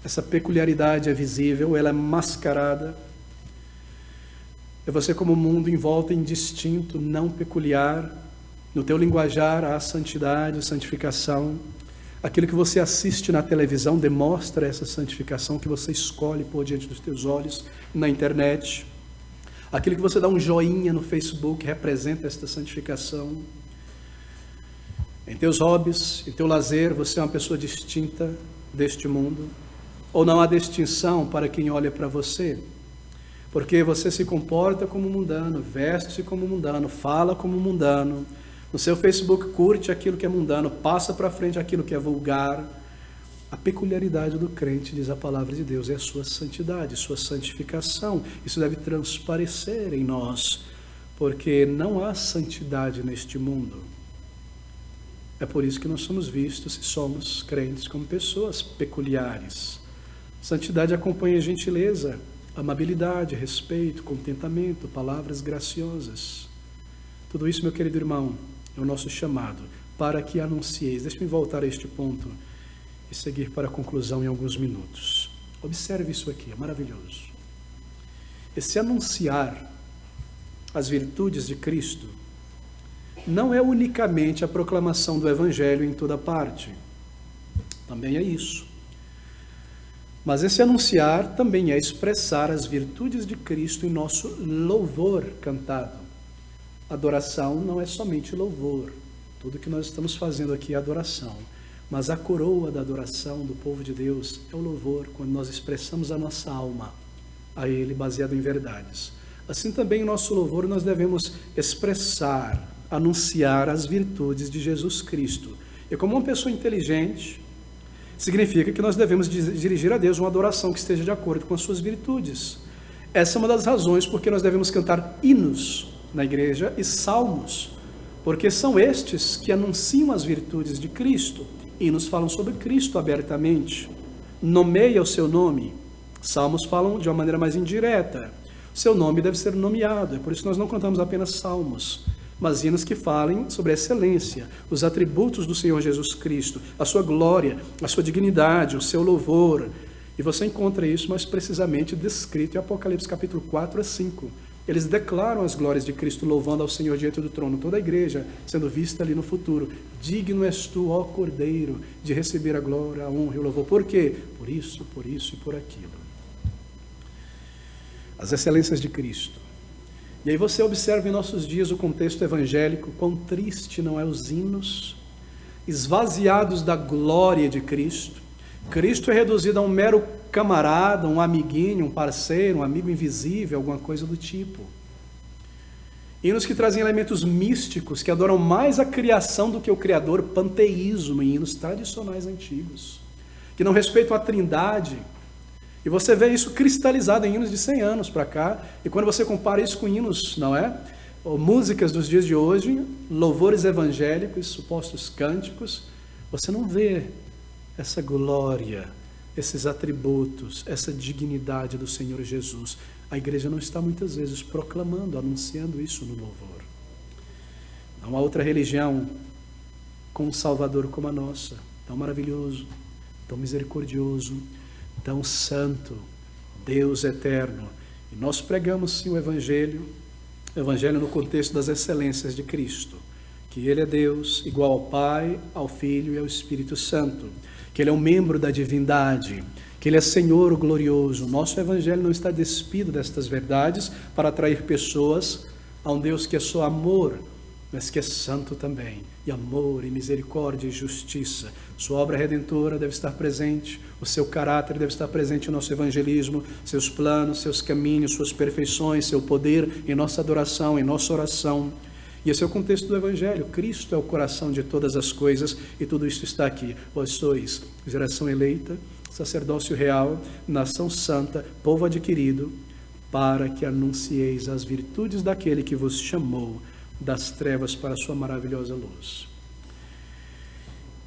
Essa peculiaridade é visível, ela é mascarada. É você como mundo em volta, indistinto, não peculiar. No teu linguajar há santidade, santificação. Aquilo que você assiste na televisão demonstra essa santificação que você escolhe pôr diante dos teus olhos na internet. Aquilo que você dá um joinha no Facebook representa esta santificação. Em teus hobbies, em teu lazer, você é uma pessoa distinta deste mundo? Ou não há distinção para quem olha para você? Porque você se comporta como mundano, veste-se como mundano, fala como mundano. No seu Facebook curte aquilo que é mundano, passa para frente aquilo que é vulgar. A peculiaridade do crente, diz a palavra de Deus, é a sua santidade, sua santificação. Isso deve transparecer em nós, porque não há santidade neste mundo. É por isso que nós somos vistos, se somos crentes, como pessoas peculiares. Santidade acompanha gentileza, amabilidade, respeito, contentamento, palavras graciosas. Tudo isso, meu querido irmão, é o nosso chamado, para que anuncieis. Deixe-me voltar a este ponto e seguir para a conclusão em alguns minutos. Observe isso aqui, é maravilhoso. Esse anunciar as virtudes de Cristo não é unicamente a proclamação do Evangelho em toda parte. Também é isso. Mas esse anunciar também é expressar as virtudes de Cristo em nosso louvor cantado. Adoração não é somente louvor. Tudo que nós estamos fazendo aqui é adoração. Mas a coroa da adoração do povo de Deus é o louvor, quando nós expressamos a nossa alma a Ele, baseado em verdades. Assim também o nosso louvor nós devemos expressar, anunciar as virtudes de Jesus Cristo. E como uma pessoa inteligente, significa que nós devemos dirigir a Deus uma adoração que esteja de acordo com as suas virtudes. Essa é uma das razões porque nós devemos cantar hinos na igreja e salmos, porque são estes que anunciam as virtudes de Cristo. Hinos falam sobre Cristo abertamente, nomeia o seu nome. Salmos falam de uma maneira mais indireta. Seu nome deve ser nomeado, é por isso que nós não cantamos apenas salmos. mas hinos que falem sobre a excelência, os atributos do Senhor Jesus Cristo, a sua glória, a sua dignidade, o seu louvor. E você encontra isso mais precisamente descrito em Apocalipse capítulo 4 a 5. Eles declaram as glórias de Cristo, louvando ao Senhor diante do trono, toda a igreja sendo vista ali no futuro. Digno és tu, ó Cordeiro, de receber a glória, a honra e o louvor. Por quê? Por isso e por aquilo. As excelências de Cristo. E aí você observa em nossos dias o contexto evangélico, quão triste não é os hinos, esvaziados da glória de Cristo. Cristo é reduzido a um mero camarada, um amiguinho, um parceiro, um amigo invisível, alguma coisa do tipo. Hinos que trazem elementos místicos, que adoram mais a criação do que o Criador, panteísmo, em hinos tradicionais antigos, que não respeitam a Trindade. E você vê isso cristalizado em hinos de 100 anos para cá, e quando você compara isso com hinos, não é? Ou músicas dos dias de hoje, louvores evangélicos, supostos cânticos, você não vê essa glória, esses atributos, essa dignidade do Senhor Jesus. A igreja não está muitas vezes proclamando, anunciando isso no louvor. Não há outra religião com um Salvador como a nossa, tão maravilhoso, tão misericordioso, tão santo, Deus eterno. E nós pregamos sim o Evangelho no contexto das excelências de Cristo, que Ele é Deus, igual ao Pai, ao Filho e ao Espírito Santo, que Ele é um membro da divindade, que Ele é Senhor glorioso. Nosso Evangelho não está despido destas verdades para atrair pessoas a um Deus que é só amor, mas que é santo também, e amor, e misericórdia, e justiça. Sua obra redentora deve estar presente, o seu caráter deve estar presente no nosso evangelismo, seus planos, seus caminhos, suas perfeições, seu poder em nossa adoração, em nossa oração. E esse é o contexto do Evangelho. Cristo é o coração de todas as coisas, e tudo isso está aqui. Vós sois geração eleita, sacerdócio real, nação santa, povo adquirido, para que anuncieis as virtudes daquele que vos chamou das trevas para a sua maravilhosa luz.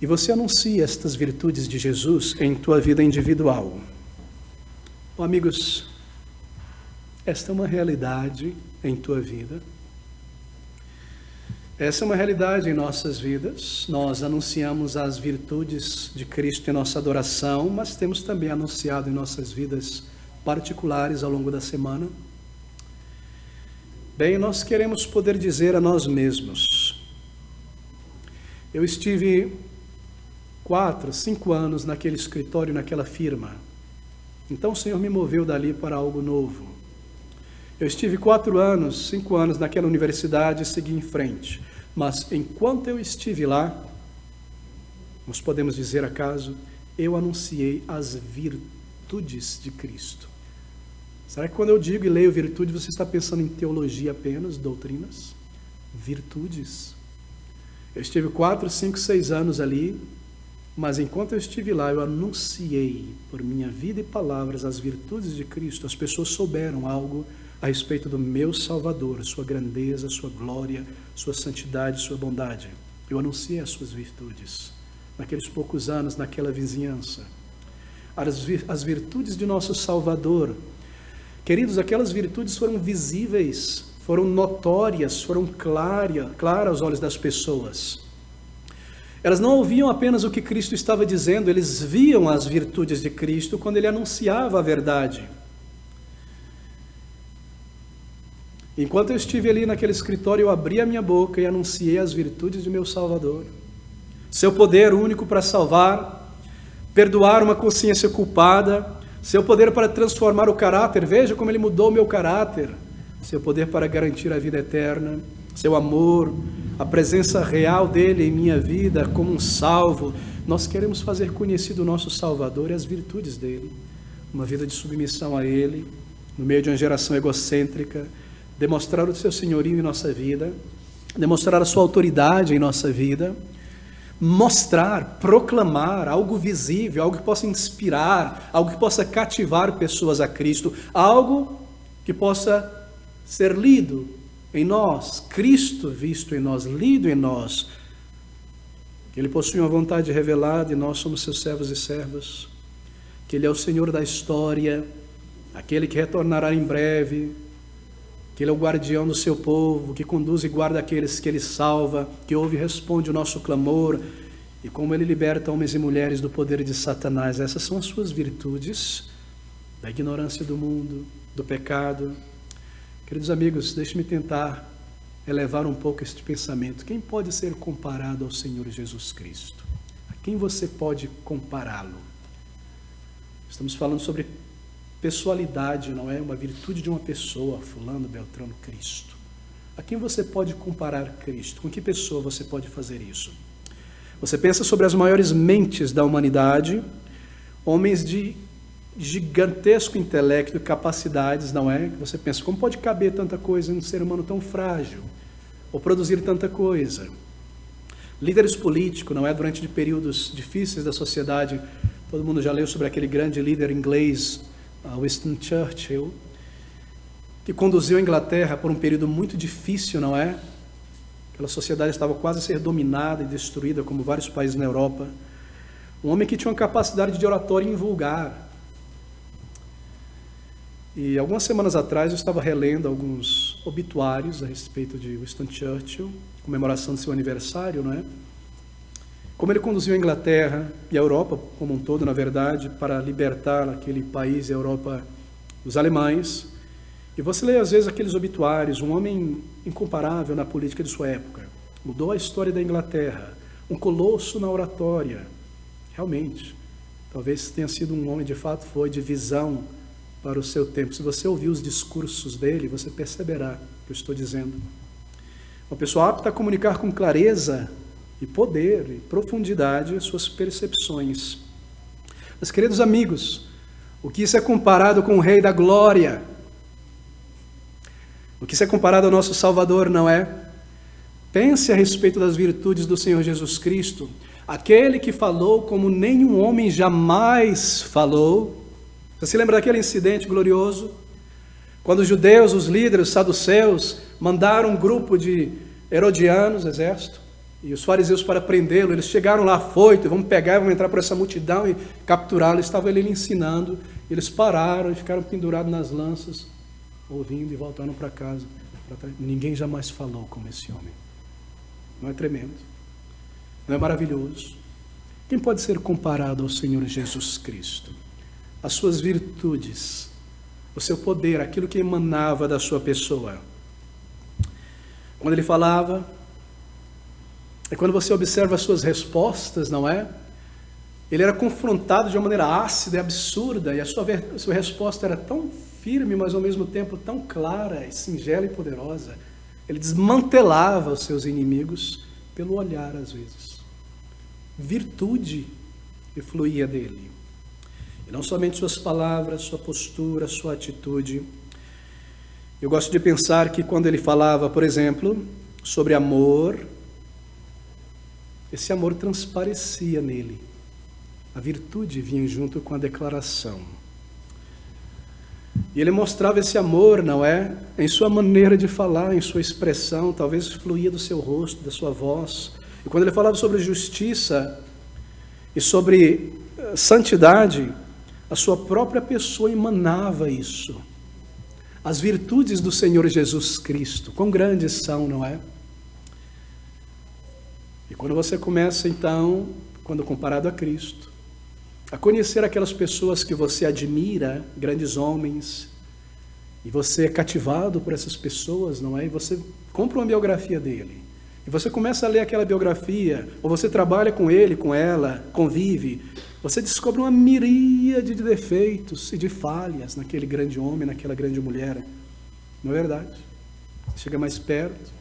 E você anuncia estas virtudes de Jesus em tua vida individual. Oh, amigos, esta é uma realidade em tua vida. Essa é uma realidade em nossas vidas. Nós anunciamos as virtudes de Cristo em nossa adoração, mas temos também anunciado em nossas vidas particulares ao longo da semana. Bem, nós queremos poder dizer a nós mesmos: eu estive 4, 5 anos naquele escritório, naquela firma. Então o Senhor me moveu dali para algo novo. Eu estive 4 anos, 5 anos naquela universidade e segui em frente. Mas enquanto eu estive lá, nós podemos dizer acaso, eu anunciei as virtudes de Cristo. Será que quando eu digo e leio virtude, você está pensando em teologia apenas, doutrinas? Virtudes. Eu estive 4, 5, 6 anos ali, mas enquanto eu estive lá, eu anunciei por minha vida e palavras as virtudes de Cristo. As pessoas souberam algo a respeito do meu Salvador, sua grandeza, sua glória, sua santidade, sua bondade. Eu anunciei as suas virtudes naqueles poucos anos, naquela vizinhança. As virtudes de nosso Salvador. Queridos, aquelas virtudes foram visíveis, foram notórias, foram claras aos olhos das pessoas. Elas não ouviam apenas o que Cristo estava dizendo, eles viam as virtudes de Cristo quando Ele anunciava a verdade. Enquanto eu estive ali naquele escritório, eu abri a minha boca e anunciei as virtudes de meu Salvador. Seu poder único para salvar, perdoar uma consciência culpada, seu poder para transformar o caráter, veja como Ele mudou o meu caráter, seu poder para garantir a vida eterna, seu amor, a presença real dEle em minha vida como um salvo. Nós queremos fazer conhecido o nosso Salvador e as virtudes dEle, uma vida de submissão a Ele, no meio de uma geração egocêntrica, demonstrar o seu senhorio em nossa vida, demonstrar a sua autoridade em nossa vida, mostrar, proclamar algo visível, algo que possa inspirar, algo que possa cativar pessoas a Cristo, algo que possa ser lido em nós, Cristo visto em nós, lido em nós, que Ele possui uma vontade revelada e nós somos seus servos e servas, que Ele é o Senhor da história, aquele que retornará em breve, que Ele é o guardião do seu povo, que conduz e guarda aqueles que Ele salva, que ouve e responde o nosso clamor, e como Ele liberta homens e mulheres do poder de Satanás. Essas são as suas virtudes, da ignorância do mundo, do pecado. Queridos amigos, deixe-me tentar elevar um pouco este pensamento. Quem pode ser comparado ao Senhor Jesus Cristo? A quem você pode compará-lo? Estamos falando sobre pessoalidade, não é? Uma virtude de uma pessoa, fulano, beltrano, Cristo. A quem você pode comparar Cristo? Com que pessoa você pode fazer isso? Você pensa sobre as maiores mentes da humanidade, homens de gigantesco intelecto e capacidades, não é? Você pensa, como pode caber tanta coisa em um ser humano tão frágil? Ou produzir tanta coisa? Líderes políticos, não é? Durante períodos difíceis da sociedade, todo mundo já leu sobre aquele grande líder inglês, Winston Churchill, que conduziu a Inglaterra por um período muito difícil, não é? Aquela sociedade estava quase a ser dominada e destruída, como vários países na Europa. Um homem que tinha uma capacidade de oratória invulgar. E algumas semanas atrás eu estava relendo alguns obituários a respeito de Winston Churchill, comemoração do seu aniversário, não é? Como ele conduziu a Inglaterra e a Europa como um todo, na verdade, para libertar aquele país, a Europa, dos alemães. E você lê às vezes aqueles obituários, um homem incomparável na política de sua época, mudou a história da Inglaterra, um colosso na oratória. Realmente, talvez tenha sido um homem, de fato, foi de visão para o seu tempo. Se você ouvir os discursos dele, você perceberá o que eu estou dizendo. Uma pessoa apta a comunicar com clareza e poder e profundidade as suas percepções. Mas, queridos amigos, o que isso é comparado com o Rei da Glória? O que isso é comparado ao nosso Salvador, não é? Pense a respeito das virtudes do Senhor Jesus Cristo, aquele que falou como nenhum homem jamais falou. Você se lembra daquele incidente glorioso? Quando os judeus, os líderes, os saduceus, mandaram um grupo de herodianos, exército, e os fariseus para prendê-lo. Eles chegaram lá afoito, vamos pegar, vamos entrar por essa multidão e capturá-lo. Estava ele ensinando, eles pararam e ficaram pendurados nas lanças, ouvindo e voltaram para casa. Ninguém jamais falou como esse homem. Não é tremendo? Não é maravilhoso? Quem pode ser comparado ao Senhor Jesus Cristo? As suas virtudes, o seu poder, aquilo que emanava da sua pessoa. Quando ele falava, e quando você observa as suas respostas, não é? Ele era confrontado de uma maneira ácida e absurda, e a sua resposta era tão firme, mas ao mesmo tempo tão clara, e singela e poderosa. Ele desmantelava os seus inimigos pelo olhar, às vezes. Virtude que fluía dele. E não somente suas palavras, sua postura, sua atitude. Eu gosto de pensar que quando ele falava, por exemplo, sobre amor, esse amor transparecia nele. A virtude vinha junto com a declaração. E ele mostrava esse amor, não é? Em sua maneira de falar, em sua expressão, talvez fluía do seu rosto, da sua voz. E quando ele falava sobre justiça e sobre santidade, a sua própria pessoa emanava isso. As virtudes do Senhor Jesus Cristo, quão grandes são, não é? E quando você começa, então, quando comparado a Cristo, a conhecer aquelas pessoas que você admira, grandes homens, e você é cativado por essas pessoas, não é? E você compra uma biografia dele, e você começa a ler aquela biografia, ou você trabalha com ele, com ela, convive, você descobre uma miríade de defeitos e de falhas naquele grande homem, naquela grande mulher. Não é verdade? Você chega mais perto,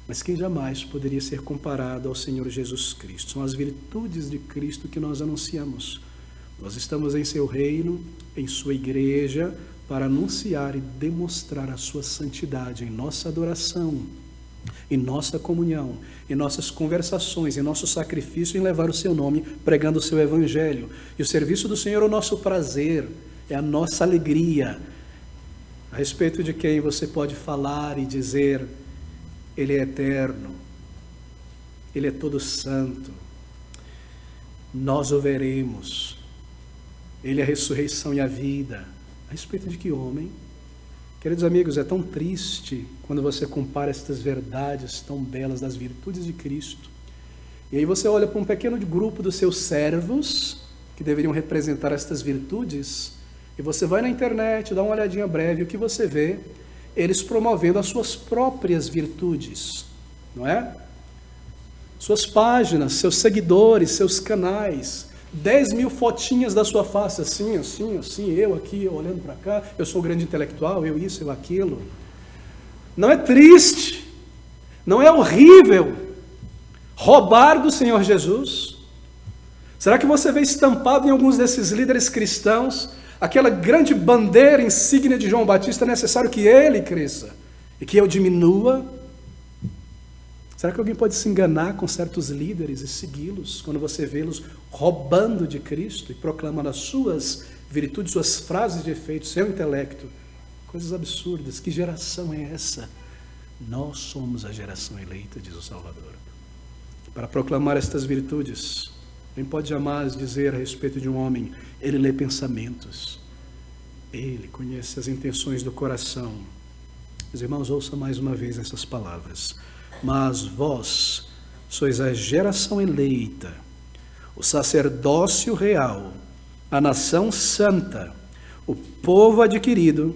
mas quem jamais poderia ser comparado ao Senhor Jesus Cristo? São as virtudes de Cristo que nós anunciamos. Nós estamos em seu reino, em sua igreja, para anunciar e demonstrar a sua santidade em nossa adoração, em nossa comunhão, em nossas conversações, em nosso sacrifício em levar o seu nome, pregando o seu evangelho. E o serviço do Senhor é o nosso prazer, é a nossa alegria. A respeito de quem você pode falar e dizer: Ele é eterno, Ele é todo santo, nós o veremos, Ele é a ressurreição e a vida. A respeito de que homem? Queridos amigos, é tão triste quando você compara estas verdades tão belas das virtudes de Cristo. E aí você olha para um pequeno grupo dos seus servos, que deveriam representar estas virtudes, e você vai na internet, dá uma olhadinha breve, e o que você vê? Eles promovendo as suas próprias virtudes, não é? Suas páginas, seus seguidores, seus canais, 10 mil fotinhas da sua face, assim, assim, assim, eu aqui, eu olhando para cá, eu sou um grande intelectual, eu isso, eu aquilo. Não é triste, não é horrível roubar do Senhor Jesus? Será que você vê estampado em alguns desses líderes cristãos aquela grande bandeira insígnia de João Batista? É necessário que ele cresça e que eu diminua? Será que alguém pode se enganar com certos líderes e segui-los quando você vê-los roubando de Cristo e proclamando as suas virtudes, suas frases de efeito, seu intelecto? Coisas absurdas. Que geração é essa? Nós somos a geração eleita, diz o Salvador. Para proclamar estas virtudes, nem pode jamais dizer a respeito de um homem, ele lê pensamentos, ele conhece as intenções do coração. Meus irmãos, ouça mais uma vez essas palavras. Mas vós sois a geração eleita, o sacerdócio real, a nação santa, o povo adquirido,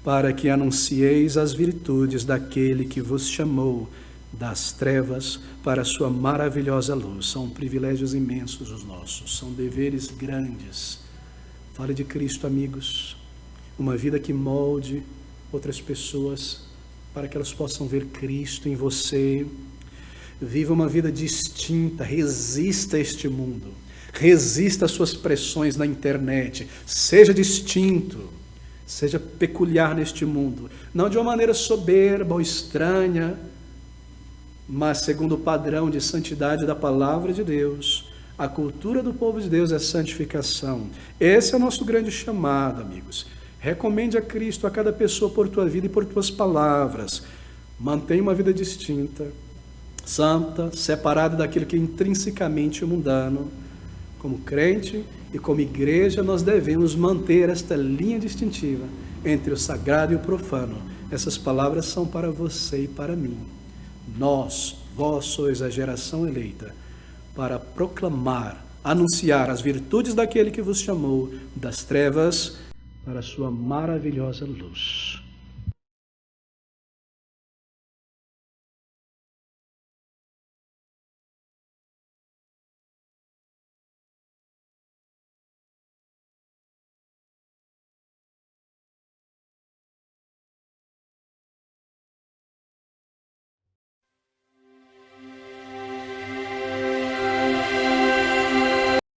para que anuncieis as virtudes daquele que vos chamou das trevas para a sua maravilhosa luz. São privilégios imensos os nossos, são deveres grandes. Fale de Cristo, amigos, uma vida que molde outras pessoas, para que elas possam ver Cristo em você. Viva uma vida distinta, resista a este mundo, resista às suas pressões na internet, seja distinto, seja peculiar neste mundo, não de uma maneira soberba ou estranha, mas segundo o padrão de santidade da palavra de Deus. A cultura do povo de Deus é santificação. Esse é o nosso grande chamado, amigos. Recomende a Cristo a cada pessoa por tua vida e por tuas palavras. Mantenha uma vida distinta, santa, separada daquilo que é intrinsecamente mundano. Como crente e como igreja, nós devemos manter esta linha distintiva entre o sagrado e o profano. Essas palavras são para você e para mim. Vós sois a geração eleita, para proclamar, anunciar as virtudes daquele que vos chamou das trevas para a sua maravilhosa luz.